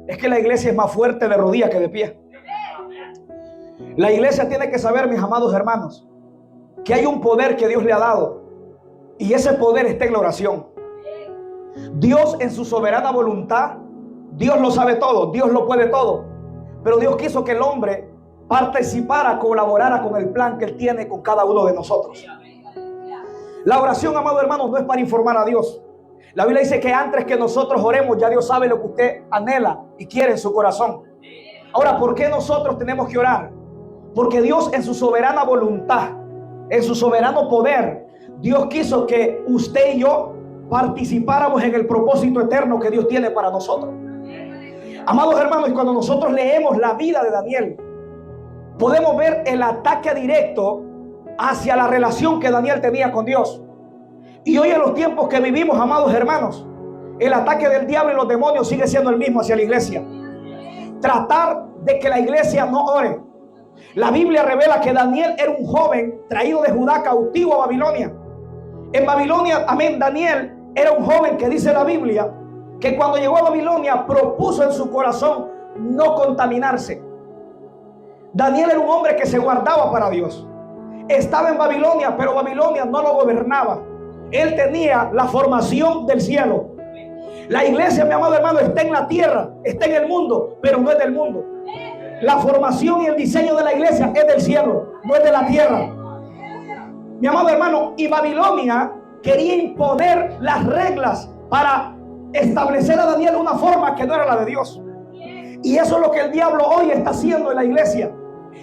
Es que la iglesia es más fuerte de rodillas que de pie. La iglesia tiene que saber, mis amados hermanos, que hay un poder que Dios le ha dado, y ese poder está en la oración. Dios, en su soberana voluntad, Dios lo sabe todo, Dios lo puede todo, pero Dios quiso que el hombre participara, colaborara con el plan que Él tiene con cada uno de nosotros. La oración, amados hermanos, no es para informar a Dios. La Biblia dice que antes que nosotros oremos, ya Dios sabe lo que usted anhela y quiere en su corazón. Ahora, ¿por qué nosotros tenemos que orar? Porque Dios, en su soberana voluntad, en su soberano poder, Dios quiso que usted y yo participáramos en el propósito eterno que Dios tiene para nosotros. Amados hermanos, y cuando nosotros leemos la vida de Daniel, podemos ver el ataque directo hacia la relación que Daniel tenía con Dios. Y hoy, en los tiempos que vivimos, amados hermanos, el ataque del diablo y los demonios sigue siendo el mismo hacia la iglesia. Tratar de que la iglesia no ore. La Biblia revela que Daniel era un joven traído de Judá cautivo a Babilonia. En Babilonia, amén, Daniel era un joven que dice la Biblia que cuando llegó a Babilonia propuso en su corazón no contaminarse. Daniel era un hombre que se guardaba para Dios. Estaba en Babilonia, pero Babilonia no lo gobernaba. Él tenía la formación del cielo. La iglesia, mi amado hermano, está en la tierra, está en el mundo, pero no es del mundo. La formación y el diseño de la iglesia es del cielo, no es de la tierra. Mi amado hermano, y Babilonia quería imponer las reglas para establecer a Daniel una forma que no era la de Dios. Y eso es lo que el diablo hoy está haciendo en la iglesia,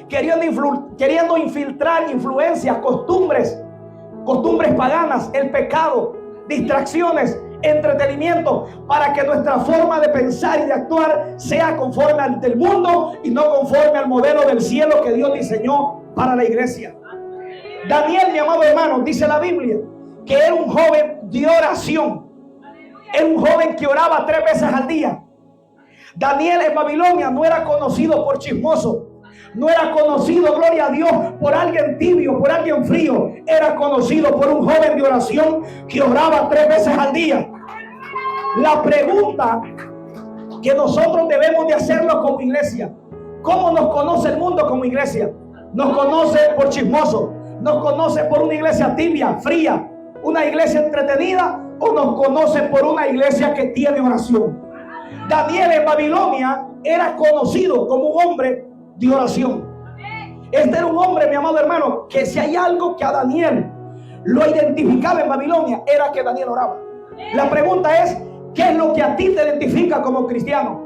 queriendo infiltrar influencias, costumbres paganas, el pecado, distracciones, entretenimiento, para que nuestra forma de pensar y de actuar sea conforme al del mundo y no conforme al modelo del cielo que Dios diseñó para la iglesia. Daniel, mi amado hermano, dice la Biblia que era un joven de oración. Era un joven que oraba 3 veces al día. Daniel en Babilonia no era conocido por chismoso. No era conocido, gloria a Dios, por alguien tibio, por alguien frío. Era conocido por un joven de oración que oraba 3 veces al día. La pregunta que nosotros debemos de hacerlo como iglesia: ¿cómo nos conoce el mundo como iglesia? ¿Nos conoce por chismoso? ¿Nos conoce por una iglesia tibia, fría, una iglesia entretenida? ¿O nos conoce por una iglesia que tiene oración? Daniel en Babilonia era conocido como un hombre de oración. Este era un hombre, mi amado hermano, que si hay algo que a Daniel lo identificaba en Babilonia, era que Daniel oraba. La pregunta es: ¿qué es lo que a ti te identifica como cristiano?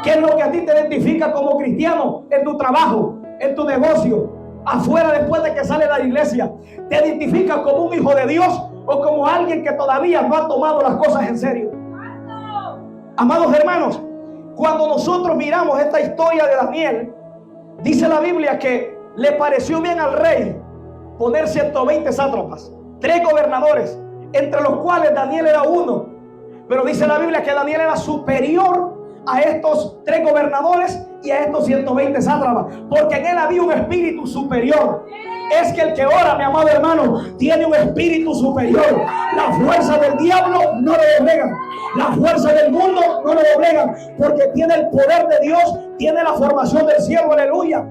¿Qué es lo que a ti te identifica como cristiano en tu trabajo, en tu negocio, afuera después de que sales de la iglesia? ¿Te identifica como un hijo de Dios o como alguien que todavía no ha tomado las cosas en serio? Amados hermanos, cuando nosotros miramos esta historia de Daniel, dice la Biblia que le pareció bien al rey poner 120 sátrapas, 3 gobernadores, entre los cuales Daniel era uno. Pero dice la Biblia que Daniel era superior a estos 3 gobernadores y a estos 120 sátrapas, porque en él había un espíritu superior. Es que el que ora, mi amado hermano, tiene un espíritu superior. La fuerza del diablo no lo doblegan, la fuerza del mundo no lo doblegan, porque tiene el poder de Dios, tiene la formación del cielo. Aleluya.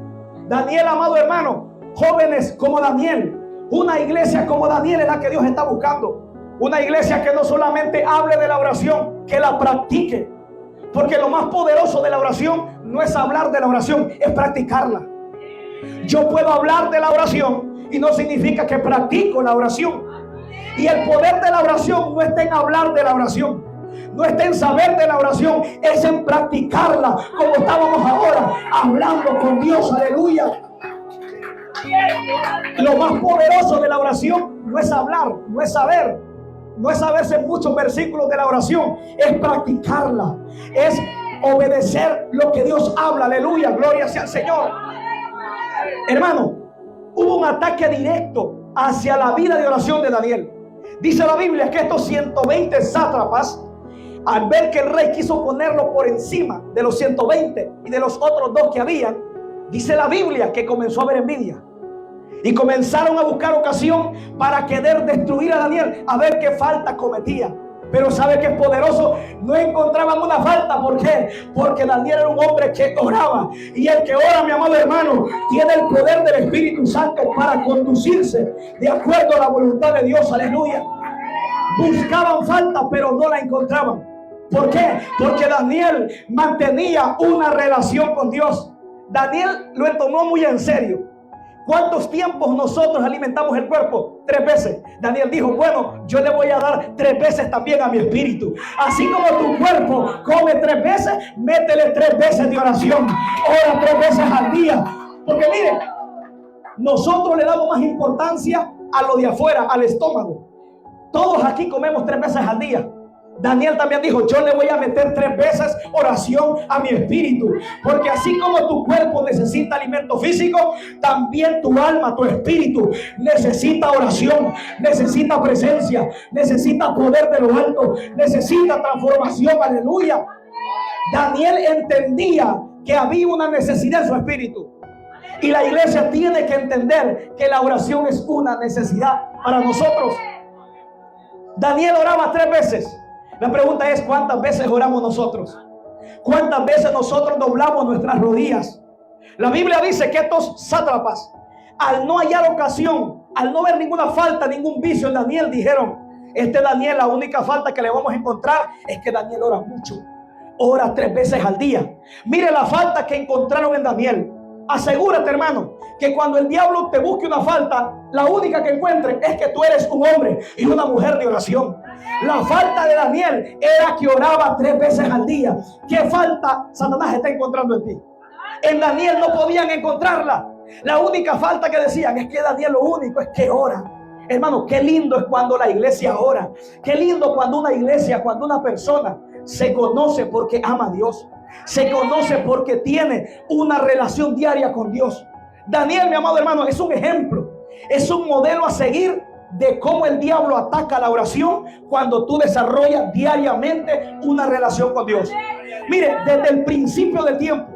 Daniel, amado hermano, jóvenes como Daniel, una iglesia como Daniel es la que Dios está buscando. Una iglesia que no solamente hable de la oración, que la practique. Porque lo más poderoso de la oración no es hablar de la oración, es practicarla. Yo puedo hablar de la oración y no significa que practico la oración. Y el poder de la oración no está en hablar de la oración, no está en saber de la oración, es en practicarla, como estábamos ahora hablando con Dios. Aleluya. Lo más poderoso de la oración no es hablar, no es saber, no es saberse muchos versículos de la oración, es practicarla, es obedecer lo que Dios habla. Aleluya, gloria sea al Señor. Hermano, hubo un ataque directo hacia la vida de oración de Daniel. Dice la Biblia que estos 120 sátrapas, al ver que el rey quiso ponerlo por encima de los 120 y de los otros 2 que habían, dice la Biblia que comenzó a haber envidia. Y comenzaron a buscar ocasión para querer destruir a Daniel, a ver qué falta cometía. Pero ¿sabe qué es poderoso? No encontraban una falta. ¿Por qué? Porque Daniel era un hombre que oraba. Y el que ora, mi amado hermano, tiene el poder del Espíritu Santo para conducirse de acuerdo a la voluntad de Dios. Aleluya. Buscaban falta, pero no la encontraban. ¿Por qué? Porque Daniel mantenía una relación con Dios. Daniel lo tomó muy en serio. ¿Cuántos tiempos nosotros alimentamos el cuerpo? 3 veces. Daniel dijo, bueno, yo le voy a dar 3 veces también a mi espíritu. Así como tu cuerpo come 3 veces, métele 3 veces de oración. Ora 3 veces al día. Porque miren, nosotros le damos más importancia a lo de afuera, al estómago. Todos aquí comemos 3 veces al día. Daniel también dijo, yo le voy a meter 3 veces oración a mi espíritu. Porque así como tu cuerpo necesita alimento físico, también tu alma, tu espíritu necesita oración, necesita presencia, necesita poder de lo alto, necesita transformación. Aleluya. Daniel entendía que había una necesidad en su espíritu. Y la iglesia tiene que entender que la oración es una necesidad para nosotros. Daniel oraba 3 veces. La pregunta es, ¿cuántas veces oramos nosotros? ¿Cuántas veces nosotros doblamos nuestras rodillas? La Biblia dice que estos sátrapas, al no hallar ocasión, al no ver ninguna falta, ningún vicio en Daniel, dijeron, Daniel, la única falta que le vamos a encontrar es que Daniel ora mucho. Ora 3 veces al día. Mire la falta que encontraron en Daniel. Asegúrate, hermano, que cuando el diablo te busque una falta, la única que encuentre es que tú eres un hombre y una mujer de oración. La falta de Daniel era que oraba 3 veces al día. ¿Qué falta Satanás está encontrando en ti? En Daniel no podían encontrarla. La única falta que decían es que Daniel lo único es que ora. Hermano, qué lindo es cuando la iglesia ora. Qué lindo cuando una iglesia, cuando una persona se conoce porque ama a Dios. Se conoce porque tiene una relación diaria con Dios. Daniel, mi amado hermano, es un ejemplo, es un modelo a seguir de cómo el diablo ataca la oración cuando tú desarrollas diariamente una relación con Dios. Mire, desde el principio del tiempo,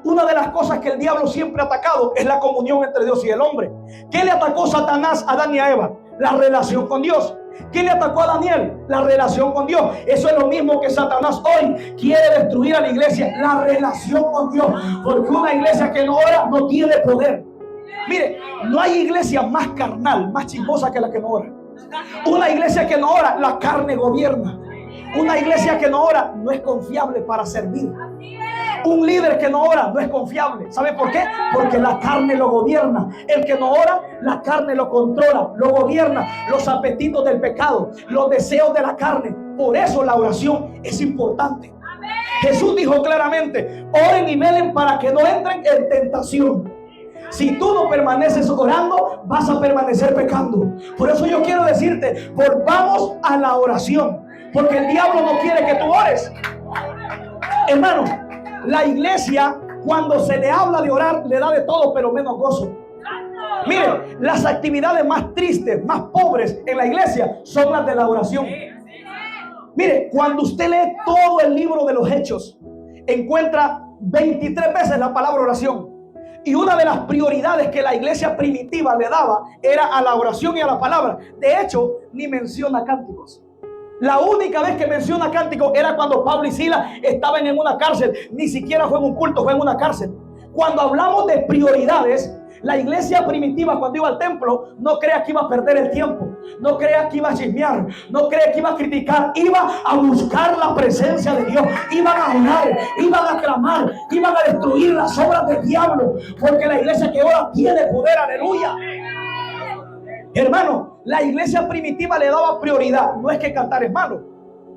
una de las cosas que el diablo siempre ha atacado es la comunión entre Dios y el hombre. ¿Qué le atacó Satanás a Adán y a Eva? La relación con Dios. ¿Qué le atacó a Daniel? La relación con Dios. Eso es lo mismo que Satanás hoy quiere destruir a la iglesia, la relación con Dios. Porque una iglesia que no ora no tiene poder. Mire, no hay iglesia más carnal, más chismosa que la que no ora. Una iglesia que no ora, la carne gobierna. Una iglesia que no ora no es confiable para servir. Un líder que no ora no es confiable. ¿Sabe por qué? Porque la carne lo gobierna. El que no ora, la carne lo controla, lo gobierna. Los apetitos del pecado, los deseos de la carne. Por eso la oración es importante. Jesús dijo claramente, oren y velen para que no entren en tentación. Si tú no permaneces orando, vas a permanecer pecando. Por eso yo quiero decirte, volvamos a la oración. Porque el diablo no quiere que tú ores. Hermano, la iglesia, cuando se le habla de orar, le da de todo, pero menos gozo. Mire, las actividades más tristes, más pobres en la iglesia son las de la oración. Mire, cuando usted lee todo el libro de los Hechos, encuentra 23 veces la palabra oración. Y una de las prioridades que la iglesia primitiva le daba era a la oración y a la palabra. De hecho, ni menciona cánticos. La única vez que menciona cánticos era cuando Pablo y Silas estaban en una cárcel. Ni siquiera fue en un culto, fue en una cárcel. Cuando hablamos de prioridades, la iglesia primitiva cuando iba al templo, no crea que iba a perder el tiempo, no crea que iba a chismear, no crea que iba a criticar, iba a buscar la presencia de Dios, iban a orar, iban a clamar, iban a destruir las obras del diablo, porque la iglesia que ora tiene poder, aleluya. Hermano, la iglesia primitiva le daba prioridad. No es que cantar es malo,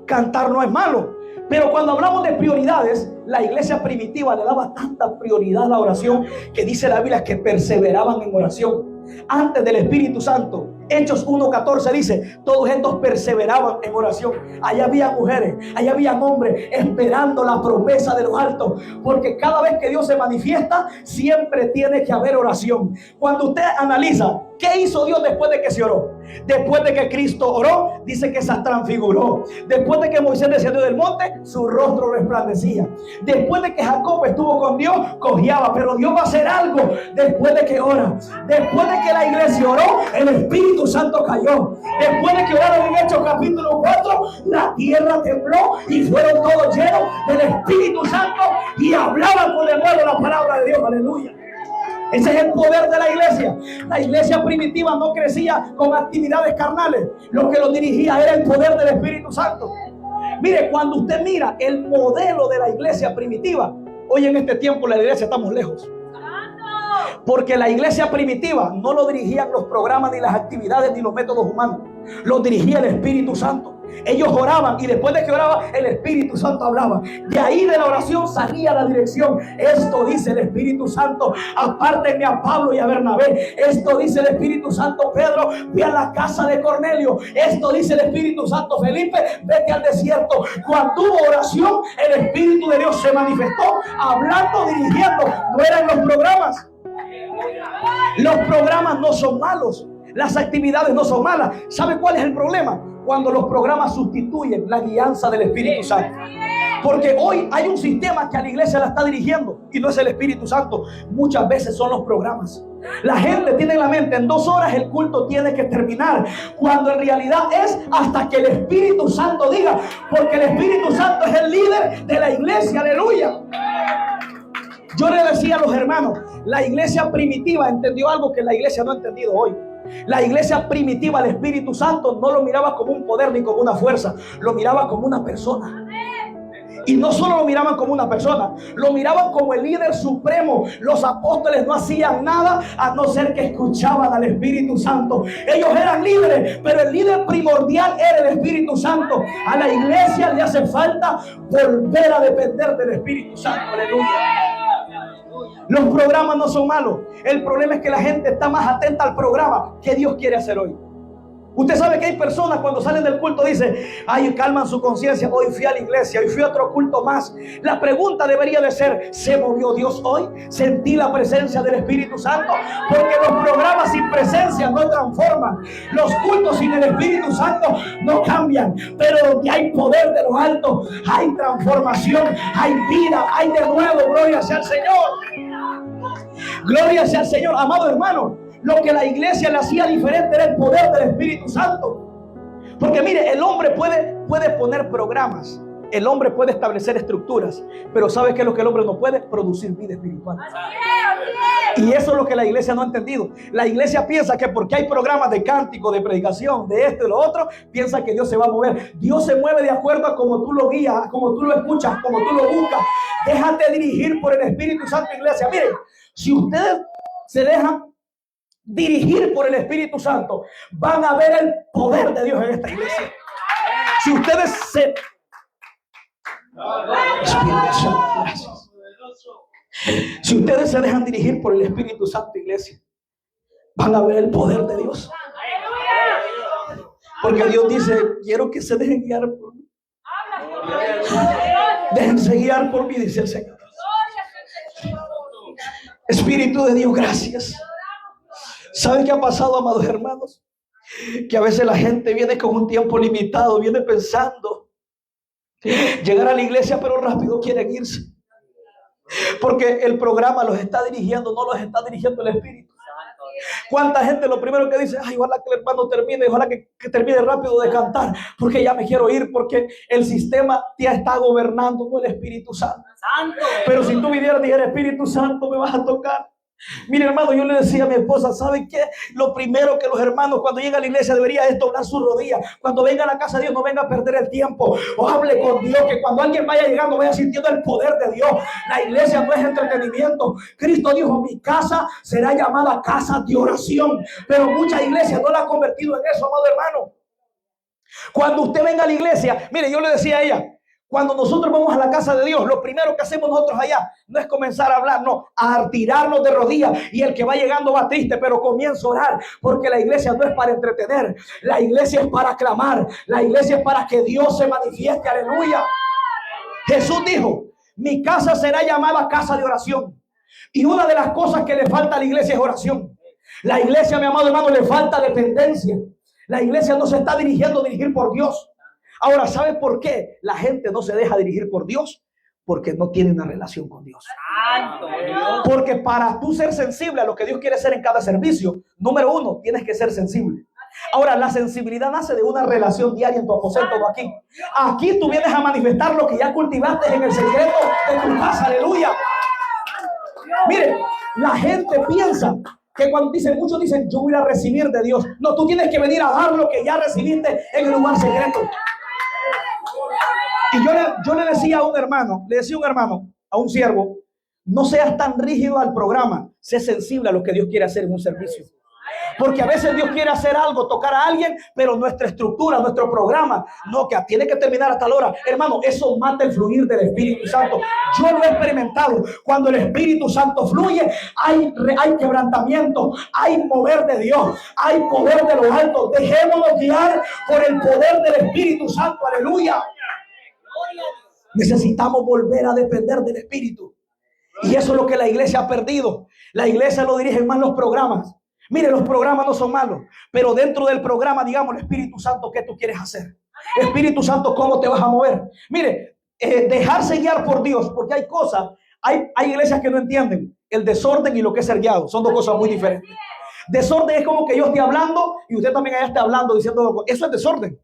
cantar no es malo, pero cuando hablamos de prioridades, la iglesia primitiva le daba tanta prioridad a la oración que dice la Biblia que perseveraban en oración. Antes del Espíritu Santo, Hechos 1:14 dice, todos estos perseveraban en oración. Allá había mujeres, allá había hombres esperando la promesa de los altos, porque cada vez que Dios se manifiesta, siempre tiene que haber oración. Cuando usted analiza, ¿qué hizo Dios después de que se oró? Después de que Cristo oró, dice que se transfiguró. Después de que Moisés descendió del monte, su rostro resplandecía. Después de que Jacob estuvo con Dios, cojeaba. Pero Dios va a hacer algo después de que ora. Después de que la iglesia oró, el Espíritu Santo cayó. Después de que oraron en Hechos capítulo 4, la tierra tembló y fueron todos llenos del Espíritu Santo y hablaban con el nuevo la palabra de Dios. Aleluya. Ese es el poder de la iglesia. La iglesia primitiva no crecía con actividades carnales. Lo que lo dirigía era el poder del Espíritu Santo. Mire, cuando usted mira el modelo de la iglesia primitiva, hoy en este tiempo la iglesia estamos lejos. Porque la iglesia primitiva no lo dirigían los programas, ni las actividades, ni los métodos humanos. Lo dirigía el Espíritu Santo. Ellos oraban y después de que oraban, el Espíritu Santo hablaba. De ahí de la oración salía la dirección. Esto dice el Espíritu Santo: apártenme a Pablo y a Bernabé. Esto dice el Espíritu Santo: Pedro, ve a la casa de Cornelio. Esto dice el Espíritu Santo: Felipe, vete al desierto. Cuando hubo oración, el Espíritu de Dios se manifestó, hablando, dirigiendo. No eran los programas. Los programas no son malos. Las actividades no son malas. ¿Sabe cuál es el problema? Cuando los programas sustituyen la guianza del Espíritu Santo. Porque hoy hay un sistema que a la iglesia la está dirigiendo y no es el Espíritu Santo. Muchas veces son los programas. La gente tiene en la mente: en 2 horas el culto tiene que terminar, cuando en realidad es hasta que el Espíritu Santo diga, porque el Espíritu Santo es el líder de la iglesia. Aleluya. Yo le decía a los hermanos, la iglesia primitiva entendió algo que la iglesia no ha entendido hoy. La iglesia primitiva, el Espíritu Santo no lo miraba como un poder ni como una fuerza, lo miraba como una persona. Y no solo lo miraban como una persona, lo miraban como el líder supremo. Los apóstoles no hacían nada a no ser que escuchaban al Espíritu Santo. Ellos eran líderes, pero el líder primordial era el Espíritu Santo. A la iglesia le hace falta volver a depender del Espíritu Santo. Aleluya. Los programas no son malos. El problema es que la gente está más atenta al programa que Dios quiere hacer hoy. Usted sabe que hay personas cuando salen del culto dicen: ay, calman su conciencia, hoy fui a la iglesia, hoy fui a otro culto más. La pregunta debería de ser: ¿se movió Dios hoy? ¿Sentí la presencia del Espíritu Santo? Porque los programas sin presencia no transforman. Los cultos sin el Espíritu Santo no cambian. Pero donde hay poder de lo alto, hay transformación, hay vida, hay de nuevo. Gloria sea al Señor. Gloria sea al Señor. Amado hermano, lo que la iglesia le hacía diferente era el poder del Espíritu Santo. Porque mire, el hombre puede poner programas, el hombre puede establecer estructuras, pero ¿sabe qué es lo que el hombre no puede? Producir vida espiritual. Y eso es lo que la iglesia no ha entendido. La iglesia piensa que porque hay programas de cántico, de predicación, de esto y lo otro, piensa que Dios se va a mover. Dios se mueve de acuerdo a como tú lo guías, a como tú lo escuchas, como tú lo buscas. Déjate dirigir por el Espíritu Santo, iglesia. Miren, si ustedes se dejan dirigir por el Espíritu Santo, van a ver el poder de Dios en esta iglesia. Si ustedes se... Espíritu Santo, gracias. Si ustedes se dejan dirigir por el Espíritu Santo, iglesia, van a ver el poder de Dios. Porque Dios dice: quiero que se dejen guiar por mí. Déjense guiar por mí, dice el Señor. Espíritu de Dios, gracias. ¿Saben qué ha pasado, amados hermanos? Que a veces la gente viene con un tiempo limitado, viene pensando llegar a la iglesia, pero rápido quieren irse. Porque el programa los está dirigiendo, no los está dirigiendo el Espíritu. ¿Cuánta gente lo primero que dice: ay, ojalá que el hermano termine, ojalá que termine rápido de cantar, porque ya me quiero ir, porque el sistema ya está gobernando, no el Espíritu Santo. Pero si tú vinieras y dijeras: Espíritu Santo, me vas a tocar. Mire, hermano, yo le decía a mi esposa: ¿saben qué? Lo primero que los hermanos cuando llegan a la iglesia debería es doblar sus rodillas. Cuando venga a la casa de Dios, no venga a perder el tiempo, o hable con Dios, que cuando alguien vaya llegando vaya sintiendo el poder de Dios. La iglesia no es entretenimiento. Cristo dijo: mi casa será llamada casa de oración. Pero muchas iglesias no la han convertido en eso, amado hermano. Cuando usted venga a la iglesia, mire, yo le decía a ella: cuando nosotros vamos a la casa de Dios, lo primero que hacemos nosotros allá no es comenzar a hablar, no, a tirarnos de rodillas. Y el que va llegando va triste, pero comienza a orar, porque la iglesia no es para entretener, la iglesia es para clamar, la iglesia es para que Dios se manifieste. Aleluya. Jesús dijo: mi casa será llamada casa de oración. Y una de las cosas que le falta a la iglesia es oración. La iglesia, mi amado hermano, le falta dependencia. La iglesia no se está dirigir por Dios. Ahora, ¿sabe por qué la gente no se deja dirigir por Dios? Porque no tiene una relación con Dios. Porque para tú ser sensible a lo que Dios quiere hacer en cada servicio, número uno, tienes que ser sensible. Ahora, la sensibilidad nace de una relación diaria en tu aposento, no aquí. Aquí tú vienes a manifestar lo que ya cultivaste en el secreto de tu casa. Aleluya. Mire, la gente piensa que cuando muchos dicen, yo voy a recibir de Dios. No, tú tienes que venir a dar lo que ya recibiste en el lugar secreto. Y yo le decía a un hermano, a un siervo, no seas tan rígido al programa, sé sensible a lo que Dios quiere hacer en un servicio. Porque a veces Dios quiere hacer algo, tocar a alguien, pero nuestra estructura, nuestro programa, no, que tiene que terminar hasta la hora. Hermano, eso mata el fluir del Espíritu Santo. Yo lo he experimentado. Cuando el Espíritu Santo fluye, hay quebrantamiento, hay mover de Dios, hay poder de lo alto. Dejémonos guiar por el poder del Espíritu Santo. Aleluya. Necesitamos volver a depender del Espíritu. Y eso es lo que la iglesia ha perdido. La iglesia lo dirigen más los programas. Mire, los programas no son malos, pero dentro del programa, digamos, el Espíritu Santo, ¿qué tú quieres hacer? Espíritu Santo, ¿cómo te vas a mover? Mire, dejarse guiar por Dios, porque hay cosas, hay iglesias que no entienden el desorden y lo que es ser guiado. Son dos cosas muy diferentes. Desorden es como que yo esté hablando y usted también allá esté hablando, diciendo, eso es desorden.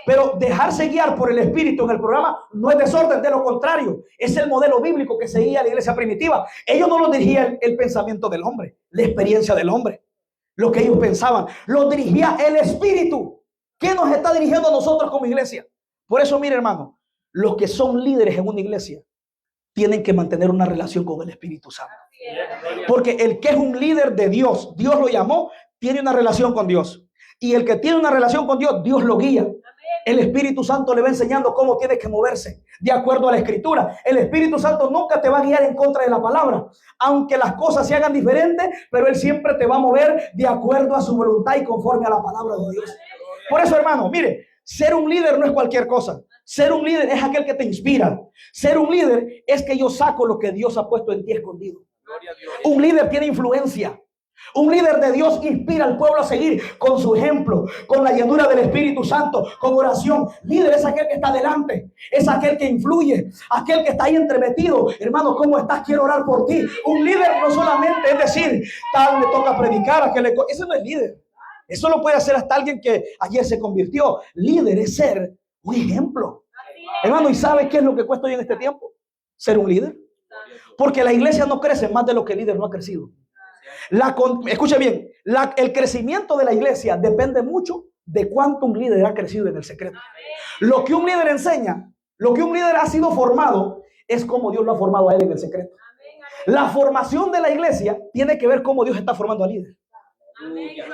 Pero dejarse guiar por el Espíritu en el programa no es desorden, de lo contrario, es el modelo bíblico que seguía la iglesia primitiva. Ellos no lo dirigían el pensamiento del hombre, la experiencia del hombre, lo que ellos pensaban, lo dirigía el Espíritu. ¿Qué nos está dirigiendo a nosotros como iglesia? Por eso, mire, hermano, los que son líderes en una iglesia tienen que mantener una relación con el Espíritu Santo. Porque el que es un líder de Dios, Dios lo llamó, tiene una relación con Dios. Y el que tiene una relación con Dios, Dios lo guía. El Espíritu Santo le va enseñando cómo tiene que moverse de acuerdo a la Escritura. El Espíritu Santo nunca te va a guiar en contra de la palabra, aunque las cosas se hagan diferentes, pero Él siempre te va a mover de acuerdo a su voluntad y conforme a la palabra de Dios. Por eso, hermano, mire, ser un líder no es cualquier cosa. Ser un líder es aquel que te inspira. Ser un líder es que yo saco lo que Dios ha puesto en ti escondido. Un líder tiene influencia. Un líder de Dios inspira al pueblo a seguir con su ejemplo, con la llenura del Espíritu Santo, con oración. Líder es aquel que está delante, es aquel que influye, aquel que está ahí entremetido. Hermano, ¿cómo estás? Quiero orar por ti. Un líder no solamente es decir, tal le toca predicar, aquel le... Ese no es líder. Eso lo puede hacer hasta alguien que ayer se convirtió. Líder es ser un ejemplo. Hermano, ¿y sabe qué es lo que cuesta hoy en este tiempo? Ser un líder. Porque la iglesia no crece más de lo que el líder no ha crecido. Escuche bien, el crecimiento de la iglesia depende mucho de cuánto un líder ha crecido en el secreto. Lo que un líder enseña, lo que un líder ha sido formado, es como Dios lo ha formado a él en el secreto. La formación de la iglesia tiene que ver cómo Dios está formando al líder.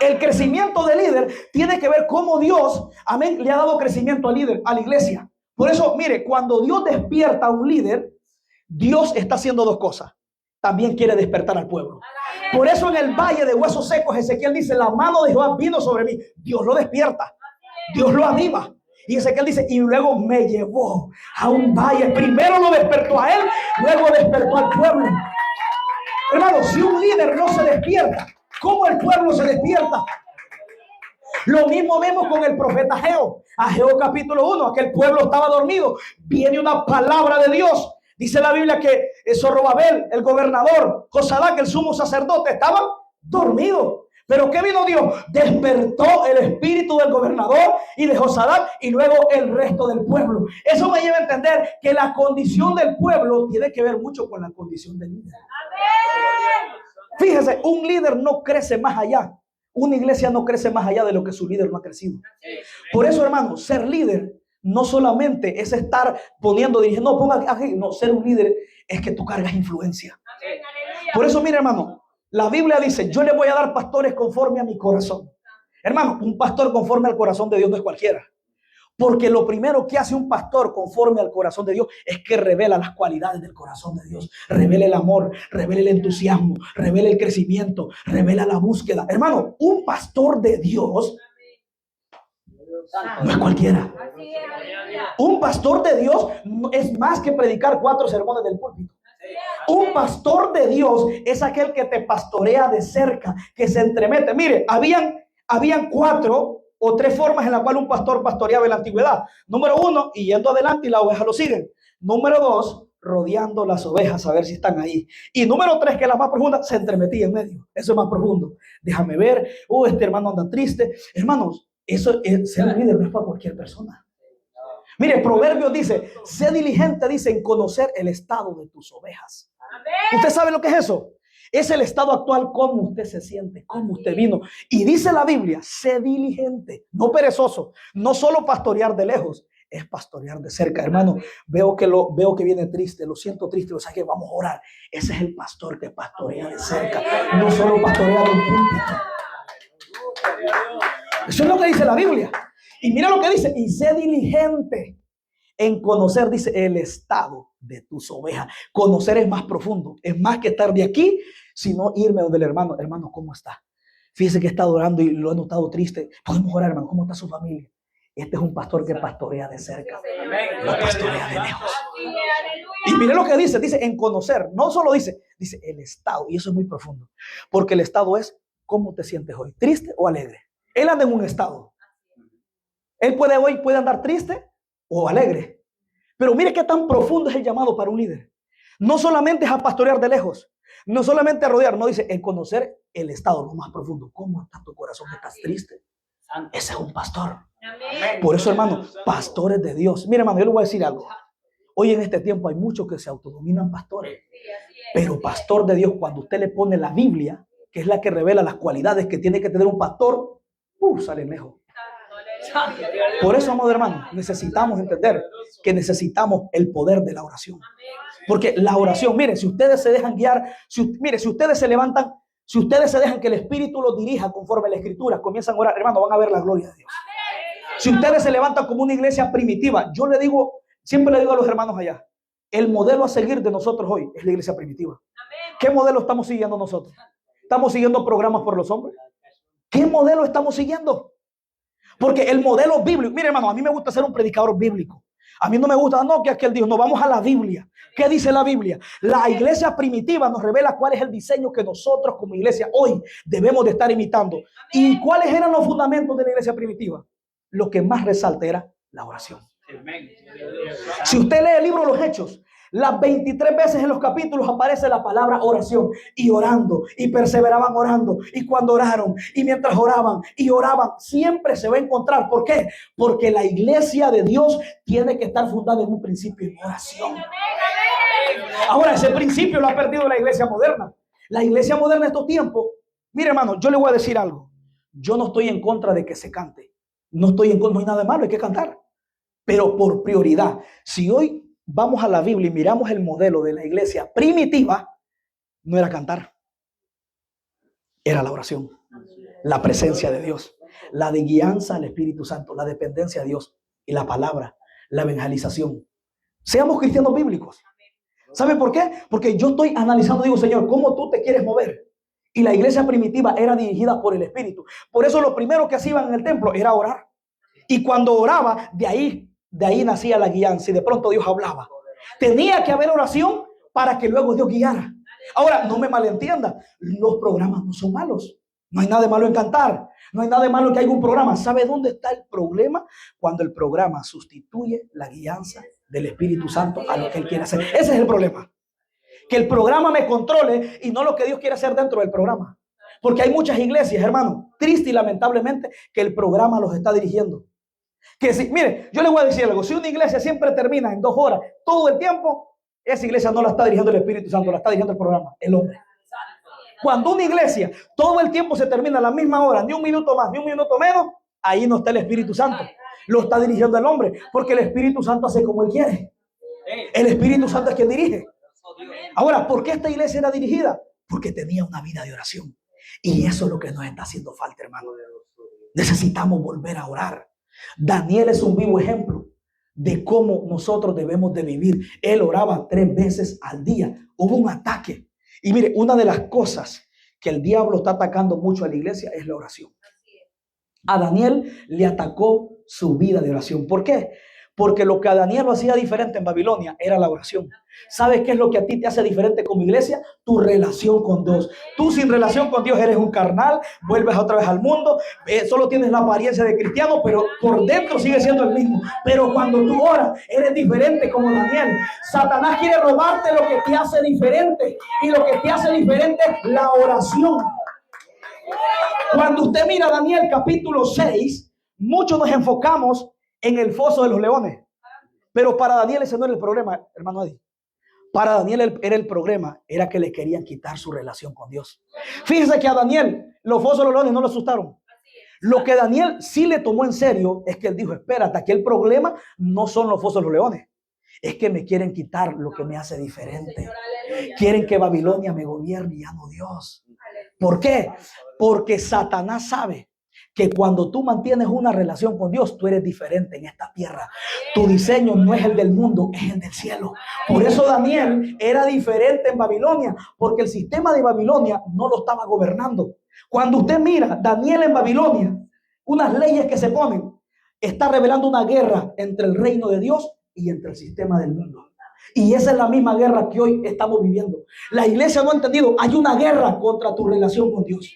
El crecimiento del líder tiene que ver cómo Dios, amén, le ha dado crecimiento al líder, a la iglesia. Por eso, mire, cuando Dios despierta a un líder, Dios está haciendo dos cosas. También quiere despertar al pueblo. Por eso en el valle de huesos secos, Ezequiel dice, la mano de Jehová vino sobre mí. Dios lo despierta, Dios lo aviva. Y Ezequiel dice, y luego me llevó a un valle. Primero lo despertó a él, luego despertó al pueblo. Hermano, si un líder no se despierta, ¿cómo el pueblo se despierta? Lo mismo vemos con el profeta Ageo. Ageo capítulo 1, aquel pueblo estaba dormido. Viene una palabra de Dios. Dice la Biblia que Zorobabel, el gobernador, Josadac, el sumo sacerdote, estaban dormidos. Pero ¿qué vino Dios? Despertó el espíritu del gobernador y de Josadac y luego el resto del pueblo. Eso me lleva a entender que la condición del pueblo tiene que ver mucho con la condición del líder. Fíjese, un líder no crece más allá. Una iglesia no crece más allá de lo que su líder no ha crecido. Por eso, hermano, ser líder no solamente es estar dirigiendo, no, ponga aquí. No, ser un líder es que tú cargas influencia. Por eso, mire, hermano, la Biblia dice, yo le voy a dar pastores conforme a mi corazón. Hermano, un pastor conforme al corazón de Dios no es cualquiera. Porque lo primero que hace un pastor conforme al corazón de Dios es que revela las cualidades del corazón de Dios. Revela el amor, revela el entusiasmo, revela el crecimiento, revela la búsqueda. Hermano, un pastor de Dios no es cualquiera. Un pastor de Dios es más que predicar 4 sermones del púlpito. Un pastor de Dios es aquel que te pastorea de cerca, que se entremete. Mire, habían 4 o tres formas en las cuales un pastor pastoreaba en la antigüedad. Número uno, y yendo adelante y las ovejas lo siguen. Número dos, rodeando las ovejas a ver si están ahí. Y número tres, que es la más profunda, se entremetía en medio. Eso es más profundo. Déjame ver, este hermano anda triste. Hermanos, eso es, ser un líder no es para cualquier persona. Mire, Proverbios dice, sé diligente, dice, en conocer el estado de tus ovejas. ¿Usted sabe lo que es eso? Es el estado actual, cómo usted se siente, cómo usted vino. Y dice la Biblia, sé diligente, no perezoso, no solo pastorear de lejos, es pastorear de cerca. Hermano, veo que viene triste, lo siento triste, o sea que vamos a orar. Ese es el pastor que pastorea de cerca, no solo pastorea de un púlpito. Eso es lo que dice la Biblia. Y mira lo que dice, y sé diligente en conocer, dice, el estado de tus ovejas. Conocer es más profundo, es más que estar de aquí, sino irme donde el hermano. Hermano, ¿cómo está? Fíjese que está orando y lo he notado triste. Podemos orar, hermano, ¿cómo está su familia? Este es un pastor que pastorea de cerca, no pastorea de lejos. Y mire lo que dice, en conocer, no solo dice el estado, y eso es muy profundo, porque el estado es cómo te sientes hoy, triste o alegre. Él anda en un estado. Él puede andar triste o alegre. Pero mire qué tan profundo es el llamado para un líder. No solamente es a pastorear de lejos, no solamente a rodear, no dice en conocer el estado, lo más profundo. ¿Cómo está tu corazón? ¿Estás triste? Ese es un pastor. Por eso, hermano, pastores de Dios. Mire, hermano, yo le voy a decir algo. Hoy en este tiempo hay muchos que se autodominan pastores. Pero pastor de Dios, cuando usted le pone la Biblia, que es la que revela las cualidades que tiene que tener un pastor, sale lejos. Por eso, amado hermano, necesitamos entender que necesitamos el poder de la oración. Porque la oración, mire, si ustedes se dejan guiar, si ustedes se levantan, si ustedes se dejan que el Espíritu los dirija conforme a la Escritura, comienzan a orar, hermano, van a ver la gloria de Dios. Si ustedes se levantan como una iglesia primitiva, yo le digo, siempre le digo a los hermanos allá, el modelo a seguir de nosotros hoy es la iglesia primitiva. ¿Qué modelo estamos siguiendo nosotros? ¿Estamos siguiendo programas por los hombres? ¿Qué modelo estamos siguiendo? Porque el modelo bíblico, mire hermano, a mí me gusta ser un predicador bíblico. A mí no me gusta, no, que aquel dijo, no, vamos a la Biblia. ¿Qué dice la Biblia? La iglesia primitiva nos revela cuál es el diseño que nosotros como iglesia hoy debemos de estar imitando. ¿Y cuáles eran los fundamentos de la iglesia primitiva? Lo que más resalta era la oración. Si usted lee el libro de los Hechos, las 23 veces en los capítulos aparece la palabra oración, y orando, y perseveraban orando, y cuando oraron, y mientras oraban, y oraban, siempre se va a encontrar. ¿Por qué? Porque la iglesia de Dios tiene que estar fundada en un principio de oración. Ahora, ese principio lo ha perdido la iglesia moderna. La iglesia moderna en estos tiempos, mire hermano, yo le voy a decir algo. Yo no estoy en contra de que se cante. No hay nada de malo, hay que cantar. Pero por prioridad, si hoy vamos a la Biblia y miramos el modelo de la iglesia primitiva, no era cantar, era la oración, la presencia de Dios, la de guianza al Espíritu Santo, la dependencia de Dios y la palabra, la evangelización. Seamos cristianos bíblicos. ¿Sabe por qué? Porque yo estoy analizando, digo, Señor, ¿cómo tú te quieres mover? Y la iglesia primitiva era dirigida por el Espíritu. Por eso lo primero que hacían en el templo era orar. Y cuando oraba, de ahí nacía la guianza y de pronto Dios hablaba. Tenía que haber oración para que luego Dios guiara. Ahora, no me malentienda, los programas no son malos. No hay nada de malo en cantar. No hay nada de malo en que haya un programa. ¿Sabe dónde está el problema? Cuando el programa sustituye la guianza del Espíritu Santo a lo que Él quiere hacer. Ese es el problema. Que el programa me controle y no lo que Dios quiere hacer dentro del programa. Porque hay muchas iglesias, hermano, triste y lamentablemente, que el programa los está dirigiendo. Que si, mire, yo le voy a decir algo, si una iglesia siempre termina en 2 horas, todo el tiempo, esa iglesia no la está dirigiendo el Espíritu Santo, la está dirigiendo el programa, el hombre. Cuando una iglesia todo el tiempo se termina a la misma hora, ni un minuto más, ni un minuto menos, ahí no está el Espíritu Santo, lo está dirigiendo el hombre, porque el Espíritu Santo hace como Él quiere. El Espíritu Santo es quien dirige. Ahora, ¿por qué esta iglesia era dirigida? Porque tenía una vida de oración. Y eso es lo que nos está haciendo falta, hermano. Necesitamos volver a orar. Daniel es un vivo ejemplo de cómo nosotros debemos de vivir. Él oraba 3 veces al día. Hubo un ataque. Y mire, una de las cosas que el diablo está atacando mucho a la iglesia es la oración. A Daniel le atacó su vida de oración. ¿Por qué? Porque lo que a Daniel lo hacía diferente en Babilonia era la oración. ¿Sabes qué es lo que a ti te hace diferente como iglesia? Tu relación con Dios. Tú sin relación con Dios eres un carnal, vuelves otra vez al mundo, solo tienes la apariencia de cristiano, pero por dentro sigues siendo el mismo. Pero cuando tú oras, eres diferente como Daniel. Satanás quiere robarte lo que te hace diferente. Y lo que te hace diferente es la oración. Cuando usted mira Daniel capítulo 6, muchos nos enfocamos en el foso de los leones. Pero para Daniel ese no era el problema, hermano Eddie. Para Daniel era el problema, era que le querían quitar su relación con Dios. Fíjese que a Daniel los fosos de los leones no lo asustaron. Lo que Daniel sí le tomó en serio es que él dijo, espérate, aquí el problema no son los fosos de los leones. Es que me quieren quitar lo que me hace diferente. Quieren que Babilonia me gobierne y ya no Dios. ¿Por qué? Porque Satanás sabe que cuando tú mantienes una relación con Dios, tú eres diferente en esta tierra. Tu diseño no es el del mundo, es el del cielo. Por eso Daniel era diferente en Babilonia, porque el sistema de Babilonia no lo estaba gobernando. Cuando usted mira Daniel en Babilonia, unas leyes que se ponen, está revelando una guerra entre el reino de Dios y entre el sistema del mundo. Y esa es la misma guerra que hoy estamos viviendo. La iglesia no ha entendido, hay una guerra contra tu relación con Dios.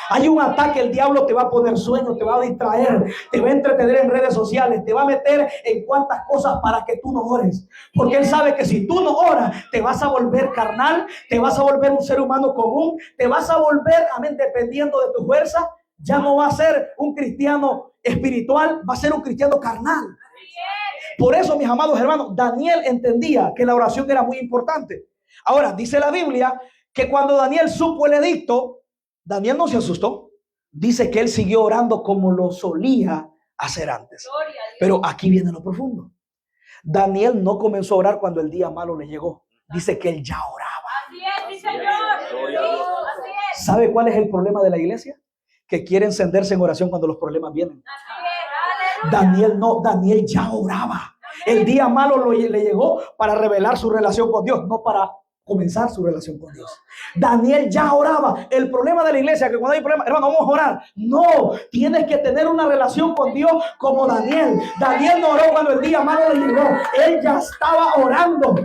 Hay un ataque, el diablo te va a poner sueño, te va a distraer, te va a entretener en redes sociales, te va a meter en cuantas cosas para que tú no ores. Porque él sabe que si tú no oras, te vas a volver carnal, te vas a volver un ser humano común, te vas a volver, amén, dependiendo de tu fuerza. Ya no va a ser un cristiano espiritual, va a ser un cristiano carnal. Por eso, mis amados hermanos, Daniel entendía que la oración era muy importante. Ahora, dice la Biblia que cuando Daniel supo el edicto, Daniel no se asustó. Dice que él siguió orando como lo solía hacer antes. Pero aquí viene lo profundo. Daniel no comenzó a orar cuando el día malo le llegó. Dice que él ya oraba. Así es, mi Señor. Así es. ¿Sabe cuál es el problema de la iglesia? Que quiere encenderse en oración cuando los problemas vienen. Daniel no, Daniel ya oraba. El día malo le llegó para revelar su relación con Dios, no para comenzar su relación con Dios. Daniel ya oraba. El problema de la iglesia es que cuando hay problema, hermano, vamos a orar. No, tienes que tener una relación con Dios como Daniel. Daniel no oró cuando el día malo le llegó. Él ya estaba orando.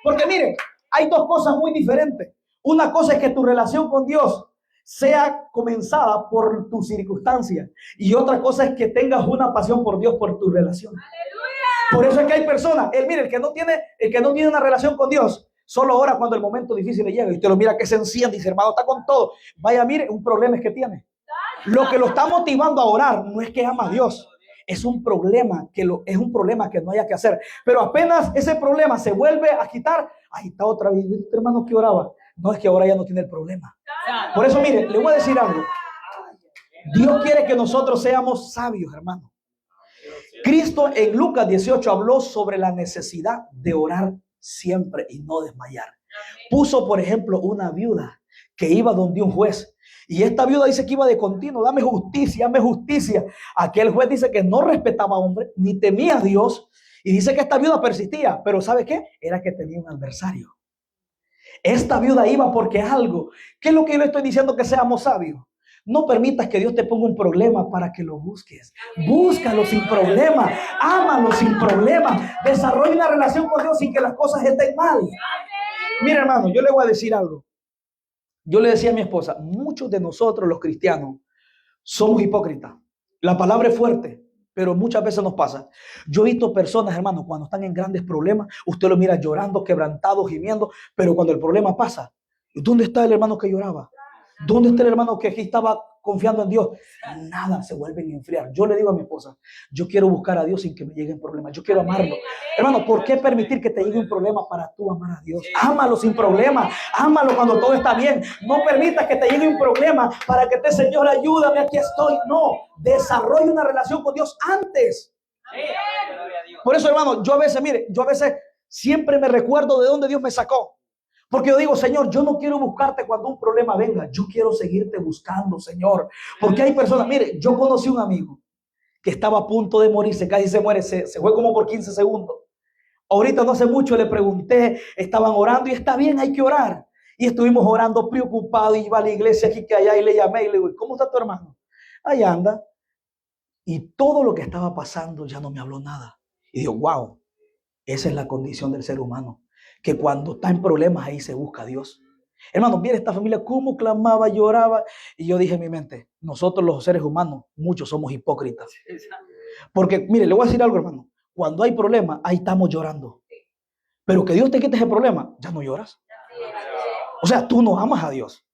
Porque mire, hay dos cosas muy diferentes. Una cosa es que tu relación con Dios sea comenzada por tus circunstancias. Y otra cosa es que tengas una pasión por Dios, por tu relación. ¡Aleluya! Por eso es que hay personas, el que no tiene una relación con Dios, solo ora cuando el momento difícil le llega. Y usted lo mira que se enciende y dice, hermano, está con todo. Vaya, mire, un problema es que tiene. Lo que lo está motivando a orar no es que ama a Dios. Es un problema que no haya que hacer. Pero apenas ese problema se vuelve a quitar, ahí está otra vez, este hermano que oraba. No, es que ahora ya no tiene el problema. Por eso, mire, le voy a decir algo. Dios quiere que nosotros seamos sabios, hermano. Cristo en Lucas 18 habló sobre la necesidad de orar siempre y no desmayar. Puso, por ejemplo, una viuda que iba donde un juez. Y esta viuda dice que iba de continuo, dame justicia, dame justicia. Aquel juez dice que no respetaba a hombre, ni temía a Dios. Y dice que esta viuda persistía. Pero ¿sabe qué? Era que tenía un adversario. Esta viuda iba porque algo. ¿Qué es lo que yo le estoy diciendo? Que seamos sabios. No permitas que Dios te ponga un problema para que lo busques. Búscalo sin problema. Ámalo sin problema. Desarrolla una relación con Dios sin que las cosas estén mal. Mira, hermano, yo le voy a decir algo. Yo le decía a mi esposa, muchos de nosotros los cristianos somos hipócritas. La palabra es fuerte, pero muchas veces nos pasa. Yo he visto personas, hermano, cuando están en grandes problemas, usted lo mira llorando, quebrantado, gimiendo, pero cuando el problema pasa, ¿dónde está el hermano que lloraba? ¿Dónde está el hermano que aquí estaba confiando en Dios? Nada, se vuelven a enfriar. Yo le digo a mi esposa, yo quiero buscar a Dios sin que me lleguen problemas. Yo quiero amarlo. Hermano, ¿por qué permitir que te llegue un problema para tú amar a Dios? Ámalo sin problema. Ámalo cuando todo está bien. No permitas que te llegue un problema para que te, Señor, ayúdame, aquí estoy. No, desarrolla una relación con Dios antes. Por eso, hermano, yo a veces siempre me recuerdo de dónde Dios me sacó. Porque yo digo, Señor, yo no quiero buscarte cuando un problema venga. Yo quiero seguirte buscando, Señor. Porque hay personas, mire, yo conocí un amigo que estaba a punto de morirse, casi se muere, se fue como por 15 segundos. Ahorita no hace mucho le pregunté, estaban orando y está bien, hay que orar. Y estuvimos orando preocupados, y iba a la iglesia aquí que allá y le llamé y le digo, ¿cómo está tu hermano? Ahí anda. Y todo lo que estaba pasando ya no me habló nada. Y digo, wow, esa es la condición del ser humano, que cuando está en problemas ahí se busca a Dios. Hermano, mire esta familia cómo clamaba, lloraba. Y yo dije en mi mente, nosotros los seres humanos, muchos somos hipócritas. Porque, mire, le voy a decir algo, hermano. Cuando hay problemas, ahí estamos llorando. Pero que Dios te quite ese problema, ya no lloras. O sea, tú no amas a Dios.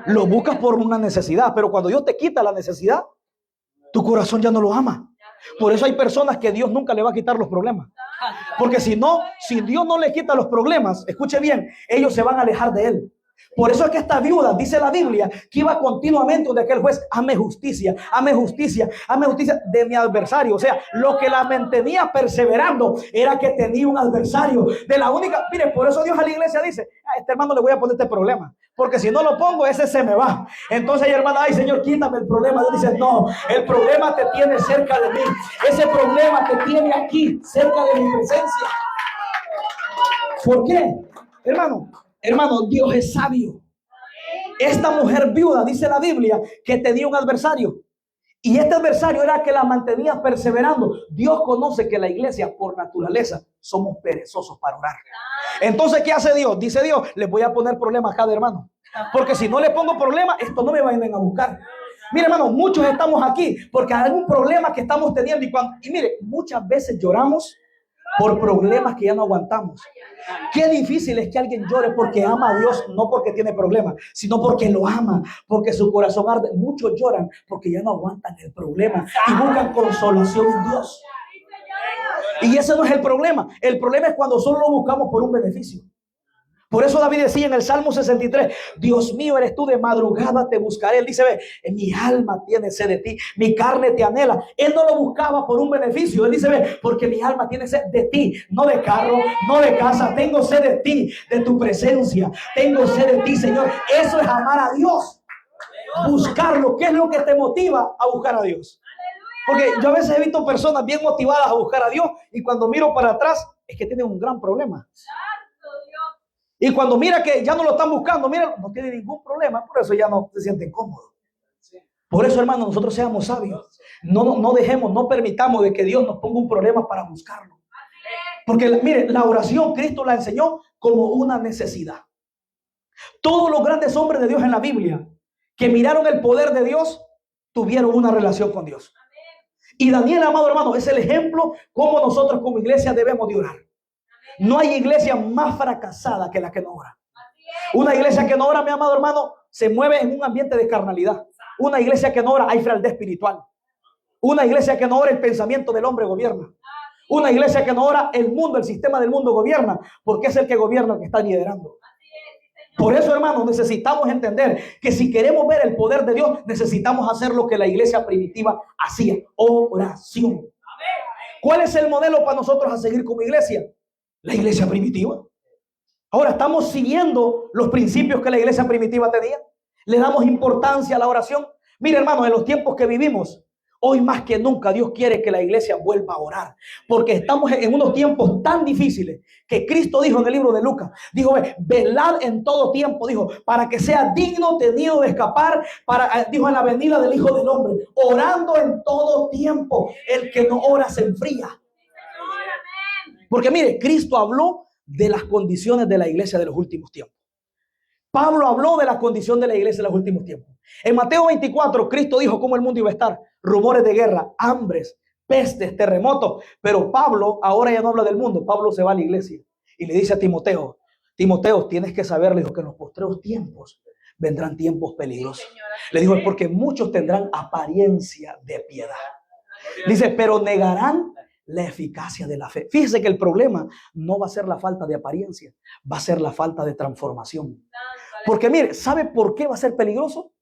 Lo buscas por una necesidad, pero cuando Dios te quita la necesidad, tu corazón ya no lo ama. Por eso hay personas que Dios nunca le va a quitar los problemas. Porque si Dios no le quita los problemas, escuche bien, ellos se van a alejar de Él. Por eso es que esta viuda, dice la Biblia, que iba continuamente donde aquel juez, ame justicia de mi adversario. O sea, lo que la mantenía perseverando era que tenía un adversario. Mire, por eso Dios a la iglesia dice, a este hermano le voy a poner este problema, porque si no lo pongo, ese se me va. Entonces, hermana, ay Señor, quítame el problema. Dios dice, no, el problema te tiene cerca de mí. Ese problema te tiene aquí, cerca de mi presencia. ¿Por qué? Hermano, Dios es sabio. Esta mujer viuda, dice la Biblia, que tenía un adversario. Y este adversario era que la mantenía perseverando. Dios conoce que la iglesia, por naturaleza, somos perezosos para orar. Entonces, ¿qué hace Dios? Dice Dios, les voy a poner problemas a cada hermano. Porque si no le pongo problemas, esto no me vayan a buscar. Mire, hermano, muchos estamos aquí porque hay algún problema que estamos teniendo. Y mire, muchas veces lloramos por problemas que ya no aguantamos. Qué difícil es que alguien llore porque ama a Dios, no porque tiene problemas, sino porque lo ama, porque su corazón arde. Muchos lloran porque ya no aguantan el problema y buscan consolación en Dios. Y ese no es el problema. El problema es cuando solo lo buscamos por un beneficio. Por eso David decía en el Salmo 63, Dios mío, eres tú, de madrugada te buscaré. Él dice, ve, mi alma tiene sed de ti, mi carne te anhela. Él no lo buscaba por un beneficio. Él dice, ve, porque mi alma tiene sed de ti, no de carro, no de casa. Tengo sed de ti, de tu presencia. Tengo sed de ti, Señor. Eso es amar a Dios. Buscarlo. ¿Qué es lo que te motiva a buscar a Dios? Porque yo a veces he visto personas bien motivadas a buscar a Dios y cuando miro para atrás es que tienen un gran problema. Y cuando mira que ya no lo están buscando, mira, no tiene ningún problema, por eso ya no se sienten cómodos. Por eso, hermano, nosotros seamos sabios. No dejemos, no permitamos de que Dios nos ponga un problema para buscarlo. Porque, mire, la oración Cristo la enseñó como una necesidad. Todos los grandes hombres de Dios en la Biblia que miraron el poder de Dios, tuvieron una relación con Dios. Y Daniel, amado hermano, es el ejemplo cómo nosotros como iglesia debemos de orar. No hay iglesia más fracasada que la que no ora. Una iglesia que no ora, mi amado hermano, se mueve en un ambiente de carnalidad. Una iglesia que no ora, hay frialdad espiritual. Una iglesia que no ora, el pensamiento del hombre gobierna. Una iglesia que no ora, el mundo, el sistema del mundo gobierna, porque es el que gobierna el que está liderando. Por eso, hermano, necesitamos entender que si queremos ver el poder de Dios, necesitamos hacer lo que la iglesia primitiva hacía: oración. ¿Cuál es el modelo para nosotros a seguir como iglesia? La iglesia primitiva. Ahora estamos siguiendo los principios que la iglesia primitiva tenía. Le damos importancia a la oración. Mire, hermano, en los tiempos que vivimos, hoy más que nunca Dios quiere que la iglesia vuelva a orar. Porque estamos en unos tiempos tan difíciles que Cristo dijo en el libro de Lucas, dijo, velad en todo tiempo, dijo, para que sea digno tenido de escapar, dijo, en la venida del Hijo del Hombre, orando en todo tiempo. El que no ora se enfría. Porque mire, Cristo habló de las condiciones de la iglesia de los últimos tiempos. Pablo habló de la condición de la iglesia de los últimos tiempos. En Mateo 24, Cristo dijo cómo el mundo iba a estar: rumores de guerra, hambres, pestes, terremotos. Pero Pablo ahora ya no habla del mundo. Pablo se va a la iglesia y le dice a Timoteo, tienes que saber, le dijo, que en los postreros tiempos vendrán tiempos peligrosos. Le dijo, porque muchos tendrán apariencia de piedad. Dice, pero negarán la eficacia de la fe. Fíjese que el problema no va a ser la falta de apariencia, va a ser la falta de transformación. Porque mire, ¿sabe por qué va a ser peligroso?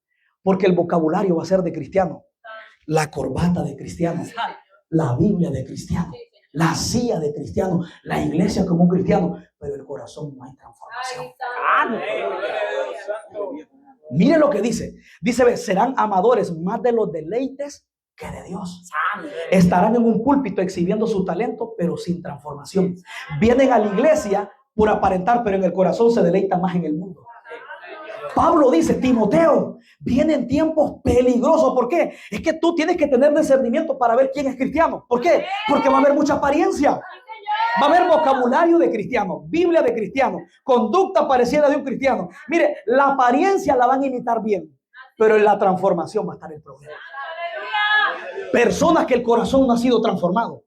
Porque el vocabulario va a ser de cristiano, la corbata de cristiano, la Biblia de cristiano, la silla de cristiano, la iglesia como un cristiano, pero el corazón no hay transformación. Mire lo que dice, serán amadores más de los deleites que de Dios. Estarán en un púlpito exhibiendo su talento, pero sin transformación. Vienen a la iglesia por aparentar, pero en el corazón se deleitan más en el mundo. Pablo dice, Timoteo, vienen tiempos peligrosos. ¿Por qué? Es que tú tienes que tener discernimiento para ver quién es cristiano. ¿Por qué? Porque va a haber mucha apariencia. Va a haber vocabulario de cristiano, Biblia de cristiano, conducta parecida de un cristiano. Mire, la apariencia la van a imitar bien, pero en la transformación va a estar el problema. Personas que el corazón no ha sido transformado.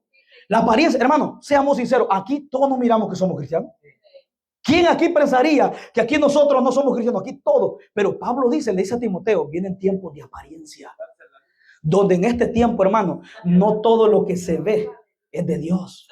La apariencia, hermano, seamos sinceros, aquí todos nos miramos que somos cristianos. ¿Quién aquí pensaría que aquí nosotros no somos cristianos? Aquí todos. Pero Pablo le dice a Timoteo, vienen tiempos de apariencia. Donde en este tiempo, hermano, no todo lo que se ve es de Dios.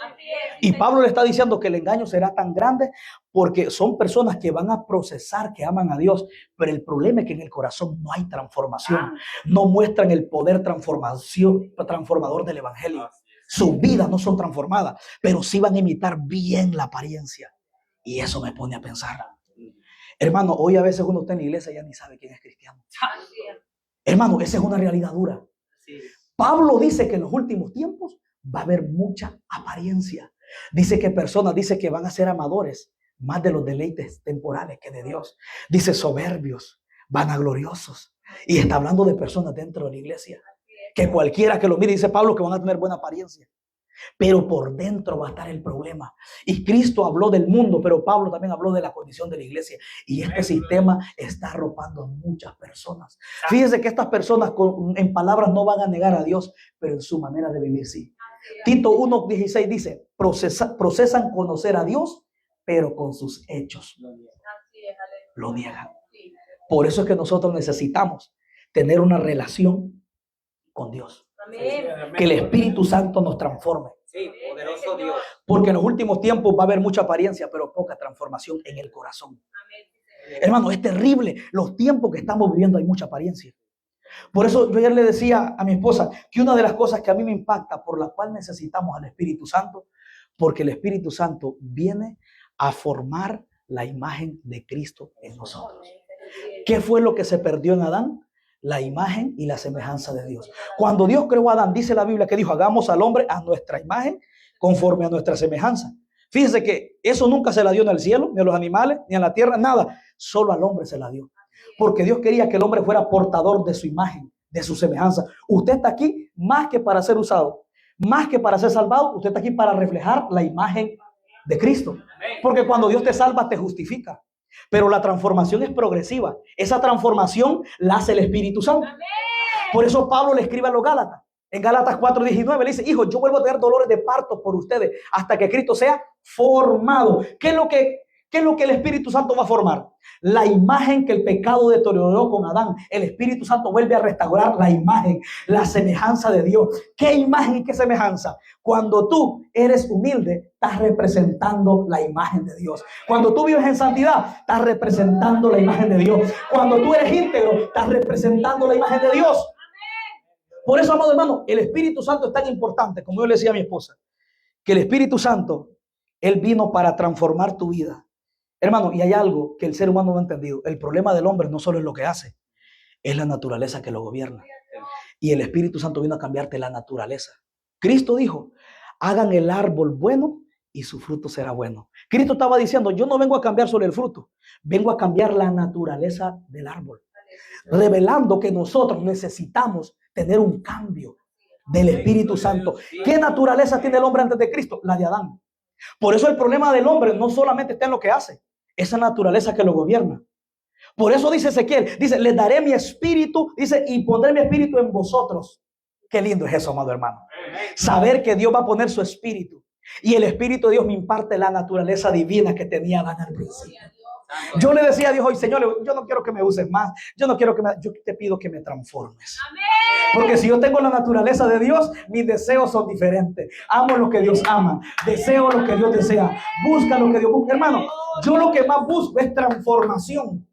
Y Pablo le está diciendo que el engaño será tan grande porque son personas que van a procesar que aman a Dios. Pero el problema es que en el corazón no hay transformación. No muestran el poder transformador del evangelio. Sus vidas no son transformadas, pero sí van a imitar bien la apariencia. Y eso me pone a pensar. Hermano, hoy a veces uno está en la iglesia y ya ni sabe quién es cristiano. Hermano, esa es una realidad dura. Pablo dice que en los últimos tiempos va a haber mucha apariencia. Dice que personas, dice que van a ser amadores más de los deleites temporales que de Dios. Dice soberbios, vanagloriosos. Y está hablando de personas dentro de la iglesia. Que cualquiera que lo mire, dice Pablo, que van a tener buena apariencia. Pero por dentro va a estar el problema. Y Cristo habló del mundo, pero Pablo también habló de la condición de la iglesia. Y este sistema está arropando a muchas personas. Fíjense que estas personas en palabras no van a negar a Dios, pero en su manera de vivir sí. Tito 1:16 dice, procesan conocer a Dios, pero con sus hechos lo niegan. Por eso es que nosotros necesitamos tener una relación con Dios. Que el Espíritu Santo nos transforme. Sí, poderoso Dios. Porque en los últimos tiempos va a haber mucha apariencia, pero poca transformación en el corazón. Hermano, es terrible. Los tiempos que estamos viviendo hay mucha apariencia. Por eso yo ayer le decía a mi esposa que una de las cosas que a mí me impacta, por la cual necesitamos al Espíritu Santo, porque el Espíritu Santo viene a formar la imagen de Cristo en nosotros. ¿Qué fue lo que se perdió en Adán? La imagen y la semejanza de Dios. Cuando Dios creó a Adán, dice la Biblia que dijo, hagamos al hombre a nuestra imagen, conforme a nuestra semejanza. Fíjense que eso nunca se la dio ni al cielo, ni a los animales, ni a la tierra, nada. Solo al hombre se la dio. Porque Dios quería que el hombre fuera portador de su imagen, de su semejanza. Usted está aquí más que para ser usado, más que para ser salvado. Usted está aquí para reflejar la imagen de Cristo. Porque cuando Dios te salva, te justifica. Pero la transformación es progresiva. Esa transformación la hace el Espíritu Santo. Por eso Pablo le escribe a los Gálatas. En Gálatas 4:19 le dice, hijo, yo vuelvo a tener dolores de parto por ustedes hasta que Cristo sea formado. ¿Qué es lo que el Espíritu Santo va a formar? La imagen que el pecado deterioró con Adán. El Espíritu Santo vuelve a restaurar la imagen, la semejanza de Dios. ¿Qué imagen y qué semejanza? Cuando tú eres humilde, estás representando la imagen de Dios. Cuando tú vives en santidad, estás representando la imagen de Dios. Cuando tú eres íntegro, estás representando la imagen de Dios. Por eso, amado hermano, el Espíritu Santo es tan importante, como yo le decía a mi esposa, que el Espíritu Santo, Él vino para transformar tu vida. Hermano, y hay algo que el ser humano no ha entendido. El problema del hombre no solo es lo que hace, es la naturaleza que lo gobierna. Y el Espíritu Santo vino a cambiarte la naturaleza. Cristo dijo, hagan el árbol bueno y su fruto será bueno. Cristo estaba diciendo, yo no vengo a cambiar solo el fruto, vengo a cambiar la naturaleza del árbol. Revelando que nosotros necesitamos tener un cambio del Espíritu Santo. ¿Qué naturaleza tiene el hombre antes de Cristo? La de Adán. Por eso el problema del hombre no solamente está en lo que hace, esa naturaleza que lo gobierna. Por eso dice Ezequiel, dice, les daré mi espíritu, dice, y pondré mi espíritu en vosotros. Qué lindo es eso, amado hermano. Saber que Dios va a poner su espíritu. Y el Espíritu de Dios me imparte la naturaleza divina que tenía Adán al principio. Yo le decía a Dios hoy, Señor, yo no quiero que me uses más. Yo te pido que me transformes. Porque si yo tengo la naturaleza de Dios, mis deseos son diferentes. Amo lo que Dios ama. Deseo lo que Dios desea. Busca lo que Dios busca. Hermano, yo lo que más busco es transformación.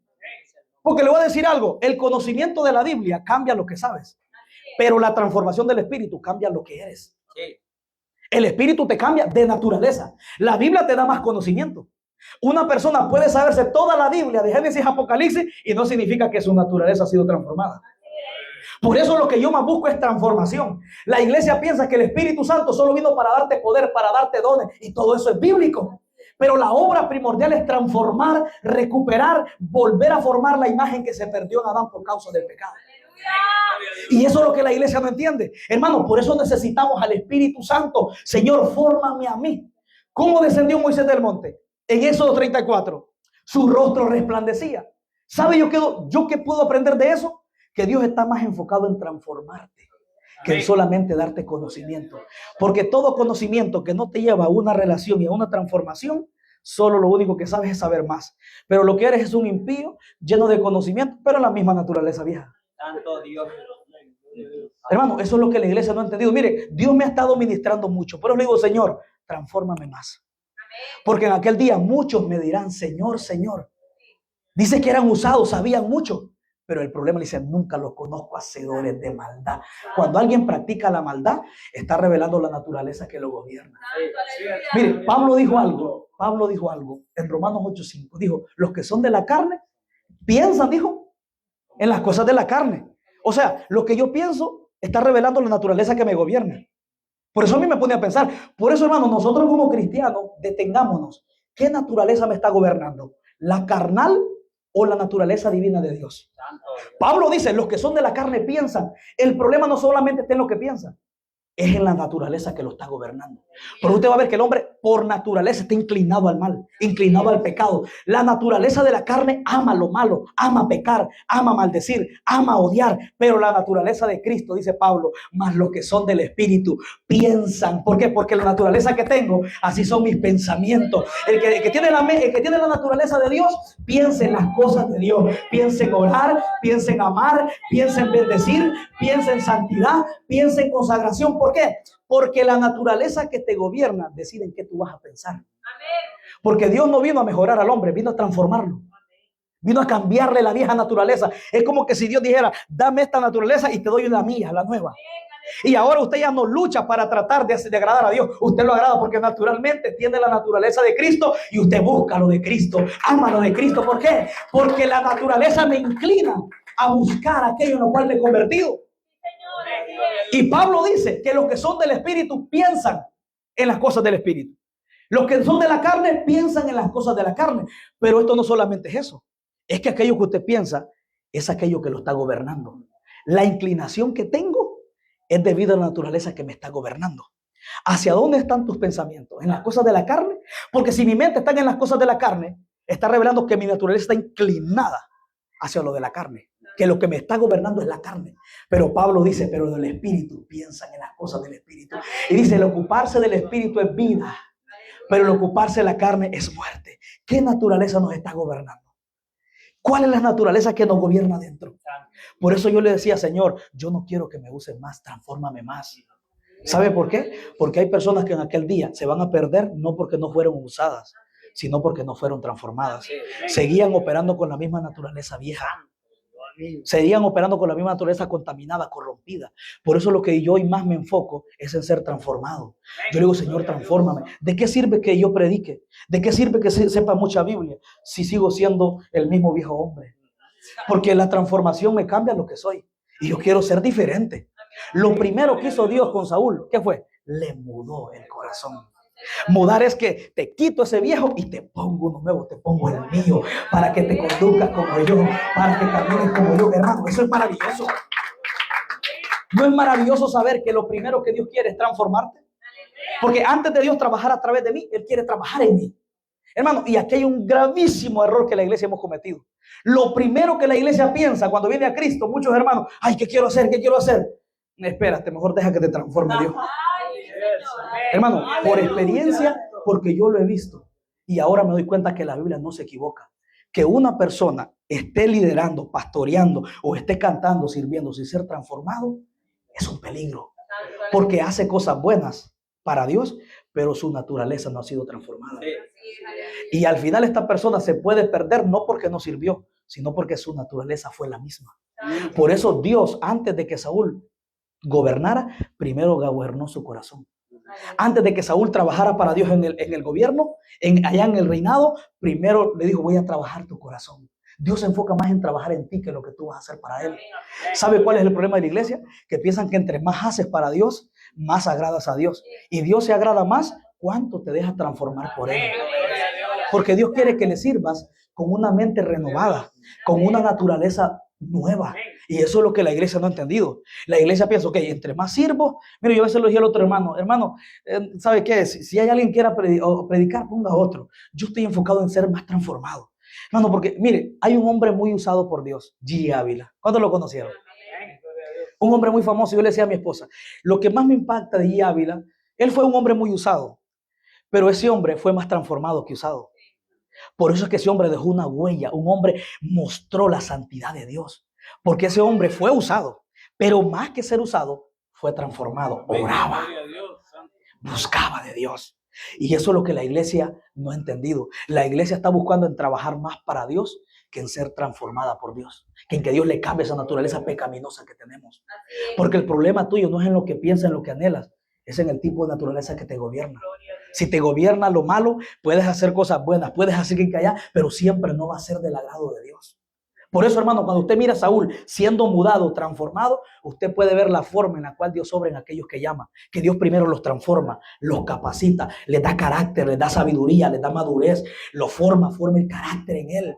Porque le voy a decir algo. El conocimiento de la Biblia cambia lo que sabes. Pero la transformación del Espíritu cambia lo que eres. El Espíritu te cambia de naturaleza. La Biblia te da más conocimiento. Una persona puede saberse toda la Biblia de Génesis a Apocalipsis y no significa que su naturaleza ha sido transformada. Por eso lo que yo más busco es transformación. La iglesia piensa que el Espíritu Santo solo vino para darte poder, para darte dones, y todo eso es bíblico. Pero la obra primordial es transformar, recuperar, volver a formar la imagen que se perdió en Adán por causa del pecado. Y eso es lo que la iglesia no entiende. Hermano, por eso necesitamos al Espíritu Santo. Señor, fórmame a mí. ¿Cómo descendió Moisés del monte? En Éxodo 34, su rostro resplandecía. ¿Sabe yo qué puedo aprender de eso? Que Dios está más enfocado en transformarte que en solamente darte conocimiento. Porque todo conocimiento que no te lleva a una relación y a una transformación, solo lo único que sabes es saber más. Pero lo que eres es un impío lleno de conocimiento, pero en la misma naturaleza vieja. Santo Dios. Hermano, eso es lo que la iglesia no ha entendido. Mire, Dios me ha estado ministrando mucho, pero le digo, Señor, transfórmame más. Porque en aquel día muchos me dirán, Señor, Señor. Dice que eran usados, sabían mucho. Pero el problema, le dice, nunca los conozco, hacedores de maldad. Cuando alguien practica la maldad, está revelando la naturaleza que lo gobierna. Mire, Pablo dijo algo en Romanos 8:5. Dijo, los que son de la carne, piensan, dijo, en las cosas de la carne. O sea, lo que yo pienso está revelando la naturaleza que me gobierna. Por eso a mí me pone a pensar. Por eso, hermano, nosotros como cristianos, detengámonos. ¿Qué naturaleza me está gobernando? ¿La carnal o la naturaleza divina de Dios? Pablo dice, los que son de la carne piensan. El problema no solamente está en lo que piensan, es en la naturaleza que lo está gobernando. Pero usted va a ver que el hombre por naturaleza está inclinado al mal, inclinado al pecado. La naturaleza de la carne ama lo malo, ama pecar, ama maldecir, ama odiar. Pero la naturaleza de Cristo, dice Pablo, más los que son del Espíritu piensan. ¿Por qué? Porque la naturaleza que tengo, así son mis pensamientos. El que tiene la naturaleza de Dios, piensa en las cosas de Dios. Piensa en orar, piensa en amar, piensa en bendecir, piensa en santidad, piensa en consagración. ¿Por qué? Porque la naturaleza que te gobierna decide en qué tú vas a pensar. Porque Dios no vino a mejorar al hombre, vino a transformarlo. Vino a cambiarle la vieja naturaleza. Es como que si Dios dijera, dame esta naturaleza y te doy la mía, la nueva. Y ahora usted ya no lucha para tratar de agradar a Dios. Usted lo agrada porque naturalmente tiene la naturaleza de Cristo y usted busca lo de Cristo, ama lo de Cristo. ¿Por qué? Porque la naturaleza me inclina a buscar aquello en lo cual me he convertido. Y Pablo dice que los que son del Espíritu piensan en las cosas del Espíritu. Los que son de la carne piensan en las cosas de la carne. Pero esto no solamente es eso. Es que aquello que usted piensa es aquello que lo está gobernando. La inclinación que tengo es debido a la naturaleza que me está gobernando. ¿Hacia dónde están tus pensamientos? ¿En las cosas de la carne? Porque si mi mente está en las cosas de la carne, está revelando que mi naturaleza está inclinada hacia lo de la carne. Que lo que me está gobernando es la carne. Pero Pablo dice, pero del Espíritu, piensan en las cosas del Espíritu. Y dice, el ocuparse del Espíritu es vida, pero el ocuparse de la carne es muerte. ¿Qué naturaleza nos está gobernando? ¿Cuál es la naturaleza que nos gobierna dentro? Por eso yo le decía, Señor, yo no quiero que me usen más, transfórmame más. ¿Sabe por qué? Porque hay personas que en aquel día se van a perder no porque no fueron usadas, sino porque no fueron transformadas. Seguían operando con la misma naturaleza vieja. Seguían operando con la misma naturaleza contaminada, corrompida. Por eso lo que yo hoy más me enfoco es en ser transformado. Yo le digo, Señor, transfórmame. ¿De qué sirve que yo predique? ¿De qué sirve que sepa mucha Biblia si sigo siendo el mismo viejo hombre? Porque la transformación me cambia lo que soy. Y yo quiero ser diferente. Lo primero que hizo Dios con Saúl, ¿qué fue? Le mudó el corazón. Mudar es que te quito ese viejo y te pongo uno nuevo, te pongo el mío, para que te conduzcas como yo, para que camines como yo. Hermano, eso es maravilloso. ¿No es maravilloso saber que lo primero que Dios quiere es transformarte? Porque antes de Dios trabajar a través de mí, Él quiere trabajar en mí. Hermano, y aquí hay un gravísimo error que la iglesia hemos cometido. Lo primero que la iglesia piensa cuando viene a Cristo, muchos hermanos, ay, ¿qué quiero hacer? ¿Qué quiero hacer? Espérate, mejor deja que te transforme Dios. Hermano, por experiencia, porque yo lo he visto. Y ahora me doy cuenta que la Biblia no se equivoca. Que una persona esté liderando, pastoreando o esté cantando, sirviendo sin ser transformado, es un peligro. Porque hace cosas buenas para Dios, pero su naturaleza no ha sido transformada. Y al final esta persona se puede perder no porque no sirvió, sino porque su naturaleza fue la misma. Por eso Dios, antes de que Saúl gobernara, primero gobernó su corazón. Antes de que Saúl trabajara para Dios en el gobierno, allá en el reinado, primero le dijo, voy a trabajar tu corazón. Dios se enfoca más en trabajar en ti que lo que tú vas a hacer para Él. ¿Sabe cuál es el problema de la iglesia? Que piensan que entre más haces para Dios, más agradas a Dios. Y Dios se agrada más cuánto te dejas transformar por Él. Porque Dios quiere que le sirvas con una mente renovada, con una naturaleza nueva. Y eso es lo que la iglesia no ha entendido. La iglesia piensa, ok, entre más sirvo, mire, yo a veces lo dije al otro hermano, ¿sabe qué? Si hay alguien que quiera predicar, ponga a otro. Yo estoy enfocado en ser más transformado. Hermano, porque mire, hay un hombre muy usado por Dios, G. Ávila. ¿Cuántos lo conocieron? Un hombre muy famoso. Yo le decía a mi esposa, lo que más me impacta de G. Ávila, él fue un hombre muy usado, pero ese hombre fue más transformado que usado. Por eso es que ese hombre dejó una huella. Un hombre mostró la santidad de Dios. Porque ese hombre fue usado, pero más que ser usado, fue transformado. Oraba, buscaba de Dios. Y eso es lo que la iglesia no ha entendido. La iglesia está buscando en trabajar más para Dios que en ser transformada por Dios. Que en que Dios le cambie esa naturaleza pecaminosa que tenemos. Porque el problema tuyo no es en lo que piensas, en lo que anhelas. Es en el tipo de naturaleza que te gobierna. Si te gobierna lo malo, puedes hacer cosas buenas, puedes hacer que allá, pero siempre no va a ser del agrado de Dios. Por eso, hermano, cuando usted mira a Saúl siendo mudado, transformado, usted puede ver la forma en la cual Dios obra en aquellos que llama. Que Dios primero los transforma, los capacita, les da carácter, les da sabiduría, les da madurez, lo forma el carácter en él.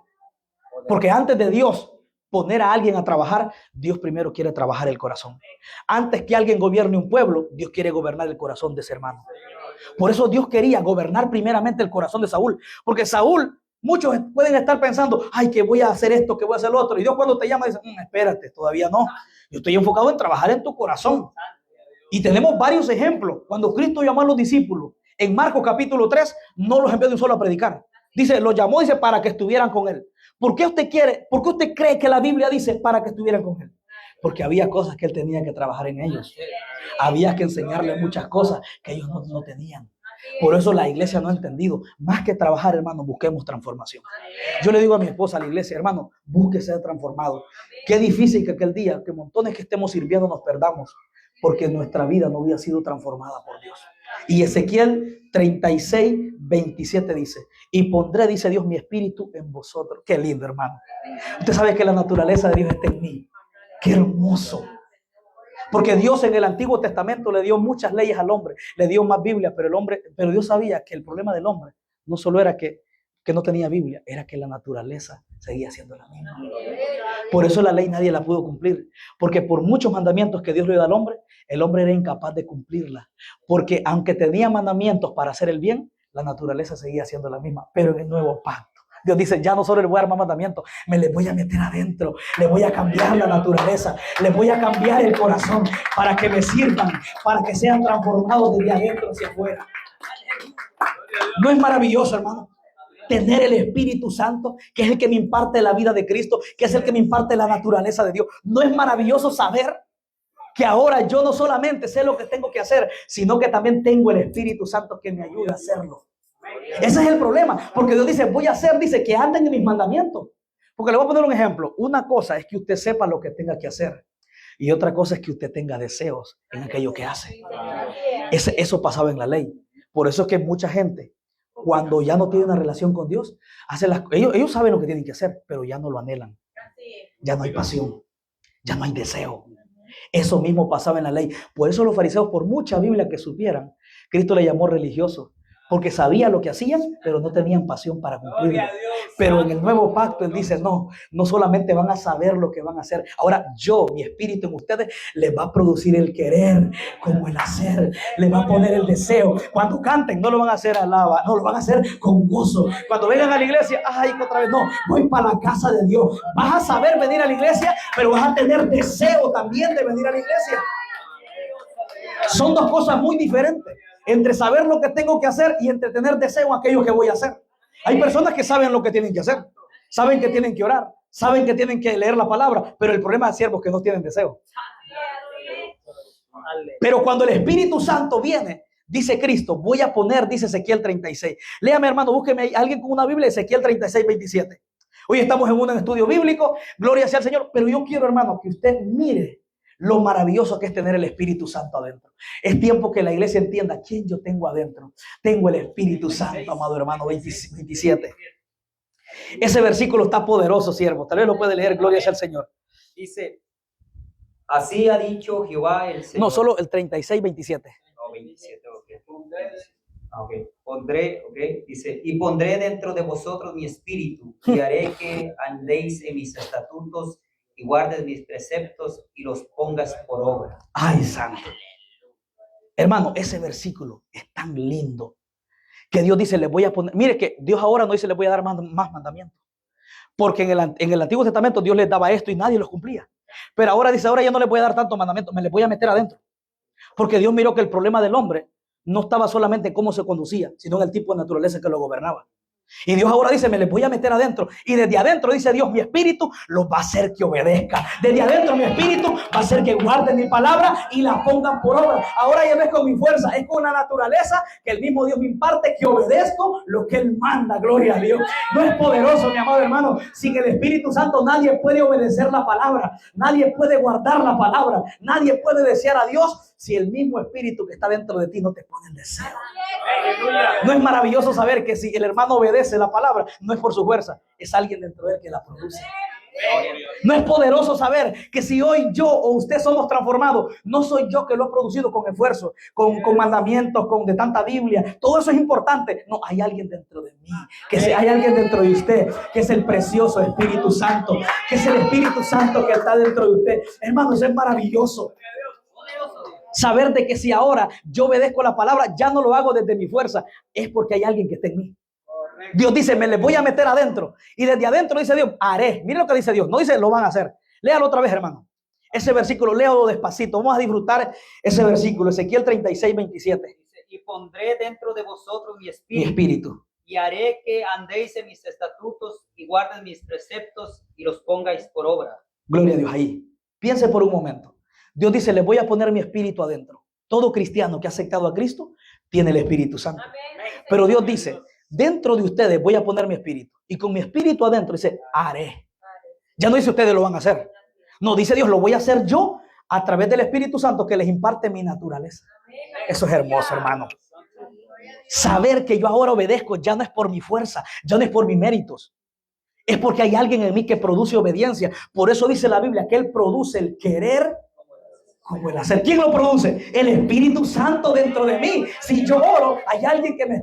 Porque antes de Dios poner a alguien a trabajar, Dios primero quiere trabajar el corazón. Antes que alguien gobierne un pueblo, Dios quiere gobernar el corazón de ese hermano. Por eso Dios quería gobernar primeramente el corazón de Saúl. Porque Saúl, muchos pueden estar pensando, ay, que voy a hacer esto, que voy a hacer lo otro. Y Dios cuando te llama dice, espérate, todavía no. Yo estoy enfocado en trabajar en tu corazón. Y tenemos varios ejemplos. Cuando Cristo llamó a los discípulos, en Marcos capítulo 3, no los envió de un solo a predicar. Dice, los llamó, dice, para que estuvieran con él. ¿Por qué usted cree que la Biblia dice para que estuvieran con él? Porque había cosas que él tenía que trabajar en ellos. Había que enseñarle muchas cosas que ellos no tenían. Por eso la iglesia no ha entendido. Más que trabajar, hermano, busquemos transformación. Yo le digo a mi esposa, a la iglesia, hermano, busque ser transformado. Qué difícil que aquel día, que montones que estemos sirviendo nos perdamos, porque nuestra vida no había sido transformada por Dios. Y Ezequiel 36, 27 dice, y pondré, dice Dios, mi espíritu en vosotros. Qué lindo, hermano. Usted sabe que la naturaleza de Dios está en mí. Qué hermoso. Porque Dios en el Antiguo Testamento le dio muchas leyes al hombre, le dio más Biblia, pero Dios sabía que el problema del hombre no solo era que no tenía Biblia, era que la naturaleza seguía siendo la misma. Por eso la ley nadie la pudo cumplir, porque por muchos mandamientos que Dios le dio al hombre, el hombre era incapaz de cumplirla, porque aunque tenía mandamientos para hacer el bien, la naturaleza seguía siendo la misma, pero en el nuevo pacto. Dios dice, ya no solo le voy a dar más mandamientos, me les voy a meter adentro, le voy a cambiar la naturaleza, les voy a cambiar el corazón para que me sirvan, para que sean transformados desde adentro hacia afuera. ¿No es maravilloso, hermano? Tener el Espíritu Santo, que es el que me imparte la vida de Cristo, que es el que me imparte la naturaleza de Dios. ¿No es maravilloso saber que ahora yo no solamente sé lo que tengo que hacer, sino que también tengo el Espíritu Santo que me ayuda a hacerlo? Ese es el problema, porque Dios dice, voy a hacer, dice, que anden en mis mandamientos. Porque le voy a poner un ejemplo. Una cosa es que usted sepa lo que tenga que hacer, y otra cosa es que usted tenga deseos en aquello que hace. Eso pasaba en la ley. Por eso es que mucha gente, cuando ya no tiene una relación con Dios, ellos saben lo que tienen que hacer, pero ya no lo anhelan. Ya no hay pasión, ya no hay deseo. Eso mismo pasaba en la ley. Por eso los fariseos, por mucha Biblia que supieran, Cristo le llamó religiosos. Porque sabían lo que hacían, pero no tenían pasión para cumplirlo. Pero en el nuevo pacto Él dice, no solamente van a saber lo que van a hacer. Ahora mi espíritu en ustedes les va a producir el querer como el hacer. Les va a poner el deseo. Cuando canten, no lo van a hacer alaba, no lo van a hacer con gozo. Cuando vengan a la iglesia, otra vez, no, voy para la casa de Dios. Vas a saber venir a la iglesia, pero vas a tener deseo también de venir a la iglesia. Son dos cosas muy diferentes. Entre saber lo que tengo que hacer y entre tener deseo en aquello que voy a hacer. Hay personas que saben lo que tienen que hacer, saben que tienen que orar, saben que tienen que leer la palabra, pero el problema de siervos es que no tienen deseo. Pero cuando el Espíritu Santo viene, dice Cristo, voy a poner, dice Ezequiel 36. Léame, hermano, búsqueme alguien con una Biblia, Ezequiel 36, 27. Hoy estamos en un estudio bíblico, gloria sea al Señor, pero yo quiero, hermano, que usted mire lo maravilloso que es tener el Espíritu Santo adentro. Es tiempo que la iglesia entienda quién yo tengo adentro. Tengo el Espíritu Santo, amado hermano, 27. Ese versículo está poderoso, siervo. Tal vez lo puede leer, gloria sea al Señor. Dice, así ha dicho Jehová el Señor. No, solo el 36, 27. No, 27, ok. Pondré, dice, y pondré dentro de vosotros mi espíritu y haré que andéis en mis estatutos y guardes mis preceptos y los pongas por obra. Ay, santo. Hermano, ese versículo es tan lindo que Dios dice, le voy a poner, mire que Dios ahora no dice, le voy a dar más mandamientos. Porque en el Antiguo Testamento Dios les daba esto y nadie los cumplía. Pero ahora dice, ahora ya no les voy a dar tantos mandamientos, me les voy a meter adentro. Porque Dios miró que el problema del hombre no estaba solamente en cómo se conducía, sino en el tipo de naturaleza que lo gobernaba. Y Dios ahora dice, me les voy a meter adentro. Y desde adentro dice Dios, mi espíritu los va a hacer que obedezca. Desde adentro mi espíritu va a hacer que guarden mi palabra y la pongan por obra. Ahora ya no es con mi fuerza, es con la naturaleza que el mismo Dios me imparte, que obedezco lo que Él manda. Gloria a Dios. No es poderoso, mi amado hermano. Sin el Espíritu Santo nadie puede obedecer la palabra. Nadie puede guardar la palabra. Nadie puede desear a Dios si el mismo espíritu que está dentro de ti no te pone el deseo. No es maravilloso saber que si el hermano obedece la palabra, no es por su fuerza, es alguien dentro de él que la produce. No es poderoso saber que si hoy yo o usted somos transformados, no soy yo que lo he producido con esfuerzo, con mandamientos, con de tanta Biblia. Todo eso es importante. No, hay alguien dentro de mí, hay alguien dentro de usted, que es el precioso Espíritu Santo, que es el Espíritu Santo que está dentro de usted. Hermano, eso es maravilloso. Saber de que si ahora yo obedezco la palabra, ya no lo hago desde mi fuerza, es porque hay alguien que está en mí. Dios dice, me les voy a meter adentro. Y desde adentro dice Dios, haré. Mire lo que dice Dios, no dice lo van a hacer. Léalo otra vez, hermano. Ese versículo, léalo despacito. Vamos a disfrutar ese versículo, Ezequiel 36, 27. Y pondré dentro de vosotros mi Mi espíritu. y haré que andéis en mis estatutos y guarden mis preceptos y los pongáis por obra. Gloria a Dios ahí. Piense por un momento. Dios dice, les voy a poner mi espíritu adentro. Todo cristiano que ha aceptado a Cristo tiene el Espíritu Santo. Pero Dios dice, dentro de ustedes voy a poner mi espíritu. Y con mi espíritu adentro dice, haré. Ya no dice ustedes lo van a hacer. No, dice Dios, lo voy a hacer yo a través del Espíritu Santo que les imparte mi naturaleza. Eso es hermoso, hermano. Saber que yo ahora obedezco ya no es por mi fuerza, ya no es por mis méritos. Es porque hay alguien en mí que produce obediencia. Por eso dice la Biblia que Él produce el querer como el hacer. ¿Quién lo produce? El Espíritu Santo dentro de mí. Si yo oro, hay alguien que me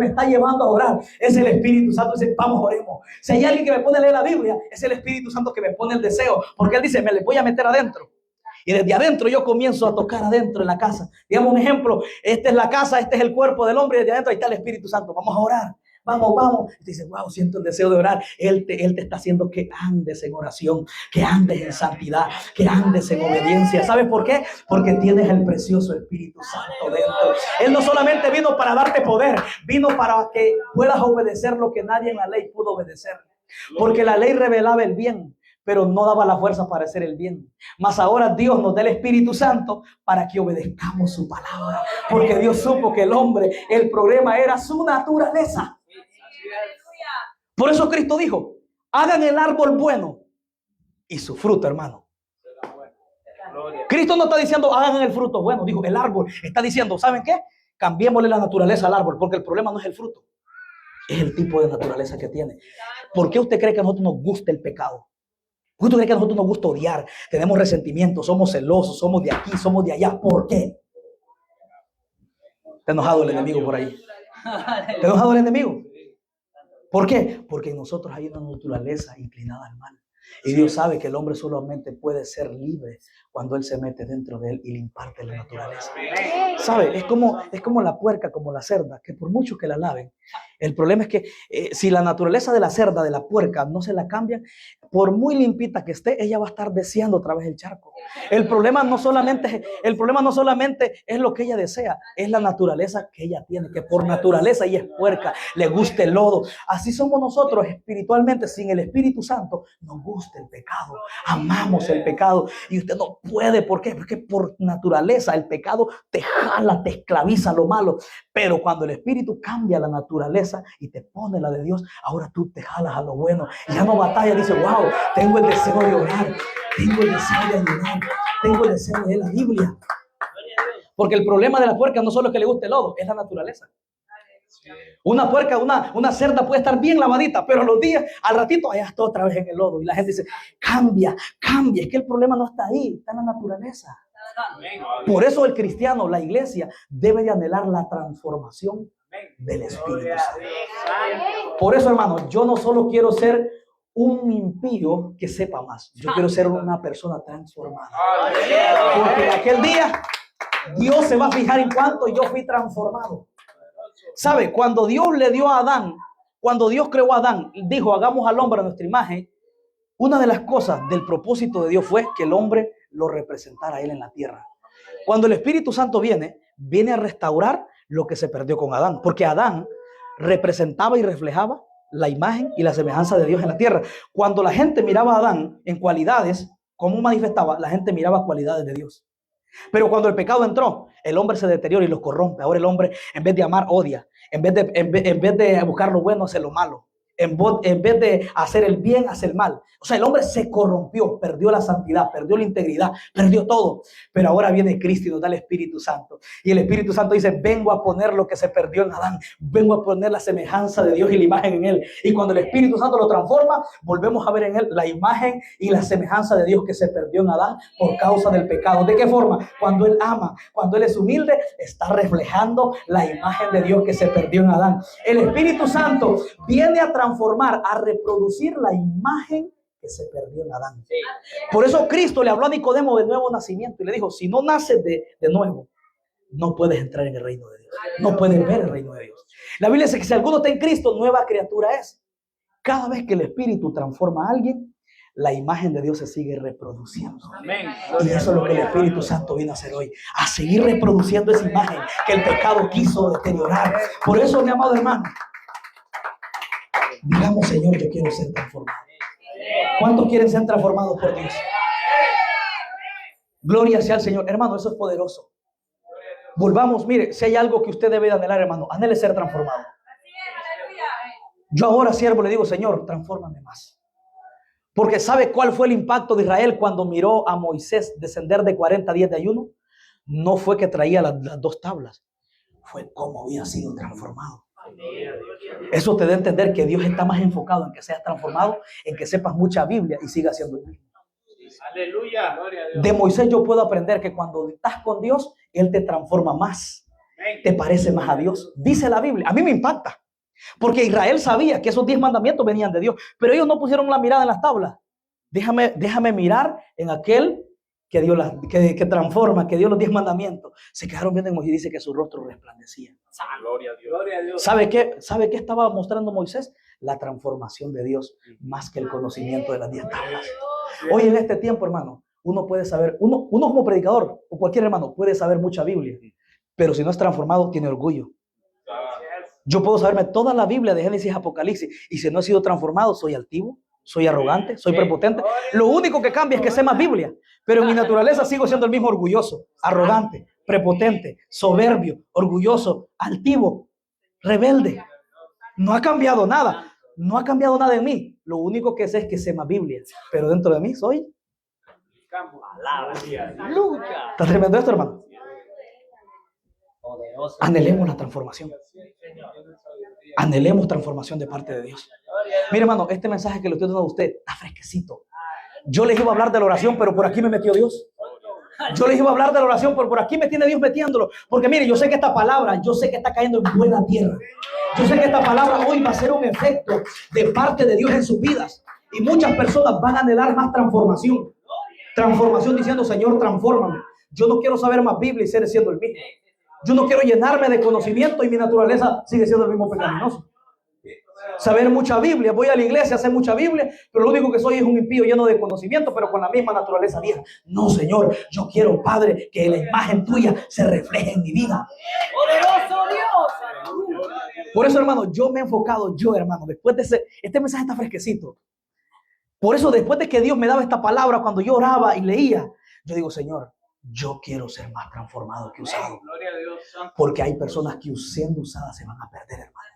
está llevando a orar. Es el Espíritu Santo. Dice, vamos, oremos. Si hay alguien que me pone a leer la Biblia, es el Espíritu Santo que me pone el deseo. Porque Él dice, me le voy a meter adentro. Y desde adentro yo comienzo a tocar adentro en la casa. Digamos un ejemplo, esta es la casa, este es el cuerpo del hombre y desde adentro ahí está el Espíritu Santo. Vamos a orar. Vamos. Y te dice, wow, siento el deseo de orar. Él te está haciendo que andes en oración, que andes en santidad, que andes en obediencia. ¿Sabes por qué? Porque tienes el precioso Espíritu Santo dentro. Él no solamente vino para darte poder, vino para que puedas obedecer lo que nadie en la ley pudo obedecer. Porque la ley revelaba el bien, pero no daba la fuerza para hacer el bien. Mas ahora Dios nos da el Espíritu Santo para que obedezcamos su palabra. Porque Dios supo que el problema era su naturaleza. Por eso Cristo dijo, hagan el árbol bueno y su fruto, hermano. Cristo no está diciendo hagan el fruto bueno, dijo el árbol. Está diciendo, ¿saben qué? Cambiémosle la naturaleza al árbol, porque el problema no es el fruto, es el tipo de naturaleza que tiene. ¿Por qué usted cree que a nosotros nos gusta el pecado? ¿Usted cree que a nosotros nos gusta odiar? Tenemos resentimiento, somos celosos, somos de aquí, somos de allá. ¿Por qué? Está enojado el enemigo por ahí. ¿Está enojado el enemigo? ¿Por qué? Porque en nosotros hay una naturaleza inclinada al mal. Y Dios sabe que el hombre solamente puede ser libre cuando Él se mete dentro de él y le imparte la naturaleza. ¿Sabe? Es como la puerca, como la cerda, que por mucho que la laven, el problema es que si la naturaleza de la cerda, de la puerca, no se la cambian, por muy limpita que esté, ella va a estar deseando otra vez el charco. El problema no solamente es lo que ella desea, es la naturaleza que ella tiene, que por naturaleza ella es puerca, le gusta el lodo. Así somos nosotros espiritualmente, sin el Espíritu Santo, nos gusta el pecado, amamos el pecado. Y usted no puede, ¿por qué? Porque por naturaleza el pecado te jala, te esclaviza lo malo. Pero cuando el Espíritu cambia la naturaleza y te pone la de Dios, ahora tú te jalas a lo bueno. Y ya no batalla, dice, wow, tengo el deseo de orar, tengo el deseo de ayudar, tengo el deseo de leer la Biblia. Porque el problema de la puerca no solo es que le guste el lodo, es la naturaleza. Una puerca, una cerda puede estar bien lavadita, pero a los días, al ratito, allá está otra vez en el lodo. Y la gente dice, cambia. Es que el problema no está ahí, está en la naturaleza. Por eso el cristiano, la iglesia, debe de anhelar la transformación del Espíritu Santo. Por eso, hermano, yo no solo quiero ser un impío que sepa más. Yo quiero ser una persona transformada. Porque en aquel día Dios se va a fijar en cuánto yo fui transformado. ¿Sabe? Cuando Dios le dio a Adán, cuando Dios creó a Adán, dijo, hagamos al hombre a nuestra imagen. Una de las cosas del propósito de Dios fue que el hombre lo representara a él en la tierra. Cuando el Espíritu Santo viene a restaurar lo que se perdió con Adán. Porque Adán representaba y reflejaba la imagen y la semejanza de Dios en la tierra. Cuando la gente miraba a Adán en cualidades, ¿cómo manifestaba? La gente miraba cualidades de Dios. Pero cuando el pecado entró, el hombre se deteriora y lo corrompe. Ahora el hombre, en vez de amar, odia. En vez de buscar lo bueno, hace lo malo. En vez de hacer el bien, hace el mal. O sea, el hombre se corrompió, perdió la santidad, perdió la integridad, perdió todo. Pero ahora viene Cristo y nos da el Espíritu Santo. Y el Espíritu Santo dice, vengo a poner lo que se perdió en Adán. Vengo a poner la semejanza de Dios y la imagen en él. Y cuando el Espíritu Santo lo transforma, volvemos a ver en él la imagen y la semejanza de Dios que se perdió en Adán por causa del pecado. ¿De qué forma? Cuando él ama, cuando él es humilde, está reflejando la imagen de Dios que se perdió en Adán. El Espíritu Santo viene a transformar, a reproducir la imagen que se perdió en Adán. Por eso Cristo le habló a Nicodemo del nuevo nacimiento y le dijo, si no naces de nuevo, no puedes entrar en el reino de Dios. No puedes ver el reino de Dios. La Biblia dice que si alguno está en Cristo, nueva criatura es. Cada vez que el Espíritu transforma a alguien, la imagen de Dios se sigue reproduciendo. Amén. Y eso es lo que el Espíritu Santo viene a hacer hoy, a seguir reproduciendo esa imagen que el pecado quiso deteriorar. Por eso, mi amado hermano, digamos, Señor, yo quiero ser transformado. ¿Cuántos quieren ser transformados por Dios? Gloria sea al Señor. Hermano, eso es poderoso. Volvamos, mire, si hay algo que usted debe de anhelar, hermano, anhele ser transformado. Yo ahora, siervo, le digo, Señor, transfórmame más. Porque ¿sabe cuál fue el impacto de Israel cuando miró a Moisés descender de 40 días de ayuno? No fue que traía las 2 tablas, fue cómo había sido transformado. Eso te da a entender que Dios está más enfocado en que seas transformado, en que sepas mucha Biblia y sigas siendo el mismo. Aleluya. De Moisés yo puedo aprender que cuando estás con Dios, Él te transforma más, te parece más a Dios. Dice la Biblia, a mí me impacta, porque Israel sabía que esos 10 mandamientos venían de Dios, pero ellos no pusieron la mirada en las tablas. Déjame mirar en aquel que dio que transforma, que dio los 10 mandamientos. Se quedaron viendo en Moisés y dice que su rostro resplandecía. Gloria a Dios. Gloria a Dios. ¿Sabe qué estaba mostrando Moisés? La transformación de Dios, más que el conocimiento de las 10 tablas. Hoy en este tiempo, hermano, uno puede saber, uno como predicador o cualquier hermano puede saber mucha Biblia, pero si no es transformado, tiene orgullo. Yo puedo saberme toda la Biblia de Génesis a Apocalipsis y si no he sido transformado, soy altivo, soy arrogante, soy prepotente. Lo único que cambia es que sé más Biblia, pero en mi naturaleza sigo siendo el mismo orgulloso, arrogante, prepotente, soberbio, orgulloso, altivo, rebelde. No ha cambiado nada. No ha cambiado nada en mí. Lo único que sé es que sé más Biblia, pero dentro de mí soy. ¿Está tremendo esto, hermano? Anhelemos la transformación. Anhelemos transformación de parte de Dios. Mire, hermano, este mensaje que le estoy dando a usted está fresquecito. Yo les iba a hablar de la oración, pero por aquí me metió Dios. Yo les iba a hablar de la oración, pero por aquí me tiene Dios metiéndolo. Porque mire, yo sé que esta palabra, yo sé que está cayendo en buena tierra. Yo sé que esta palabra hoy va a ser un efecto de parte de Dios en sus vidas. Y muchas personas van a anhelar más transformación. Transformación diciendo, Señor, transfórmame. Yo no quiero saber más Biblia y seguir siendo el mismo. Yo no quiero llenarme de conocimiento y mi naturaleza sigue siendo el mismo pecaminoso. Saber mucha Biblia, voy a la iglesia a hacer mucha Biblia, pero lo único que soy es un impío lleno de conocimiento, pero con la misma naturaleza vieja. No, Señor, yo quiero, Padre, que la imagen tuya se refleje en mi vida. ¡Poderoso Dios! Por eso, hermano, yo me he enfocado, hermano, después de este mensaje está fresquecito. Por eso, después de que Dios me daba esta palabra, cuando yo oraba y leía, yo digo, Señor, yo quiero ser más transformado que usado. Porque hay personas que siendo usadas se van a perder, hermano.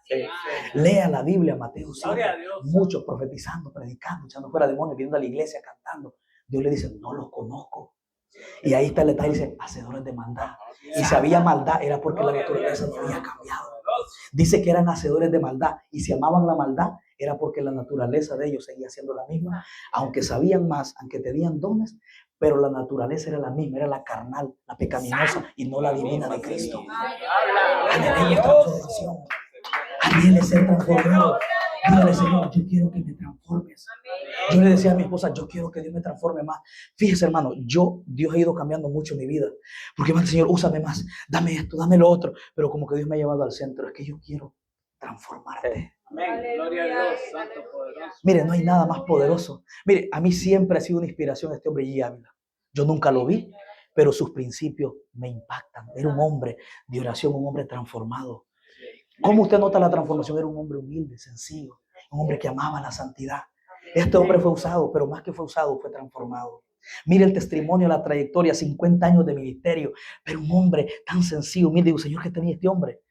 Lea la Biblia, Mateo 5. Muchos profetizando, predicando, echando fuera demonios, viendo a la iglesia cantando. Dios le dice, no los conozco. Y ahí está el detalle, dice, hacedores de maldad. Y si había maldad era porque la naturaleza no había cambiado. Dice que eran hacedores de maldad. Y si amaban la maldad era porque la naturaleza de ellos seguía siendo la misma. Aunque sabían más, aunque tenían dones, pero la naturaleza era la misma, era la carnal, la pecaminosa y no la divina de Cristo. Anhelé transformación. Anhelé ser transformado. Dígale, Señor, yo quiero que me transformes. Yo le decía a mi esposa, yo quiero que Dios me transforme más. Fíjese, hermano, Dios ha ido cambiando mucho mi vida. Porque, Señor, úsame más. Dame esto, dame lo otro. Pero como que Dios me ha llevado al centro. Es que yo quiero transformarte. Amén. Gloria a Dios, Santo poderoso. Mire, no hay nada más poderoso. Mire, a mí siempre ha sido una inspiración este hombre G. Ávila. Yo nunca lo vi, pero sus principios me impactan. Era un hombre de oración, un hombre transformado. ¿Cómo usted nota la transformación? Era un hombre humilde, sencillo, un hombre que amaba la santidad. Este hombre fue usado, pero más que fue usado, fue transformado. Mire el testimonio, la trayectoria, 50 años de ministerio, pero un hombre tan sencillo. Mire, digo, Señor, ¿qué tenía este hombre?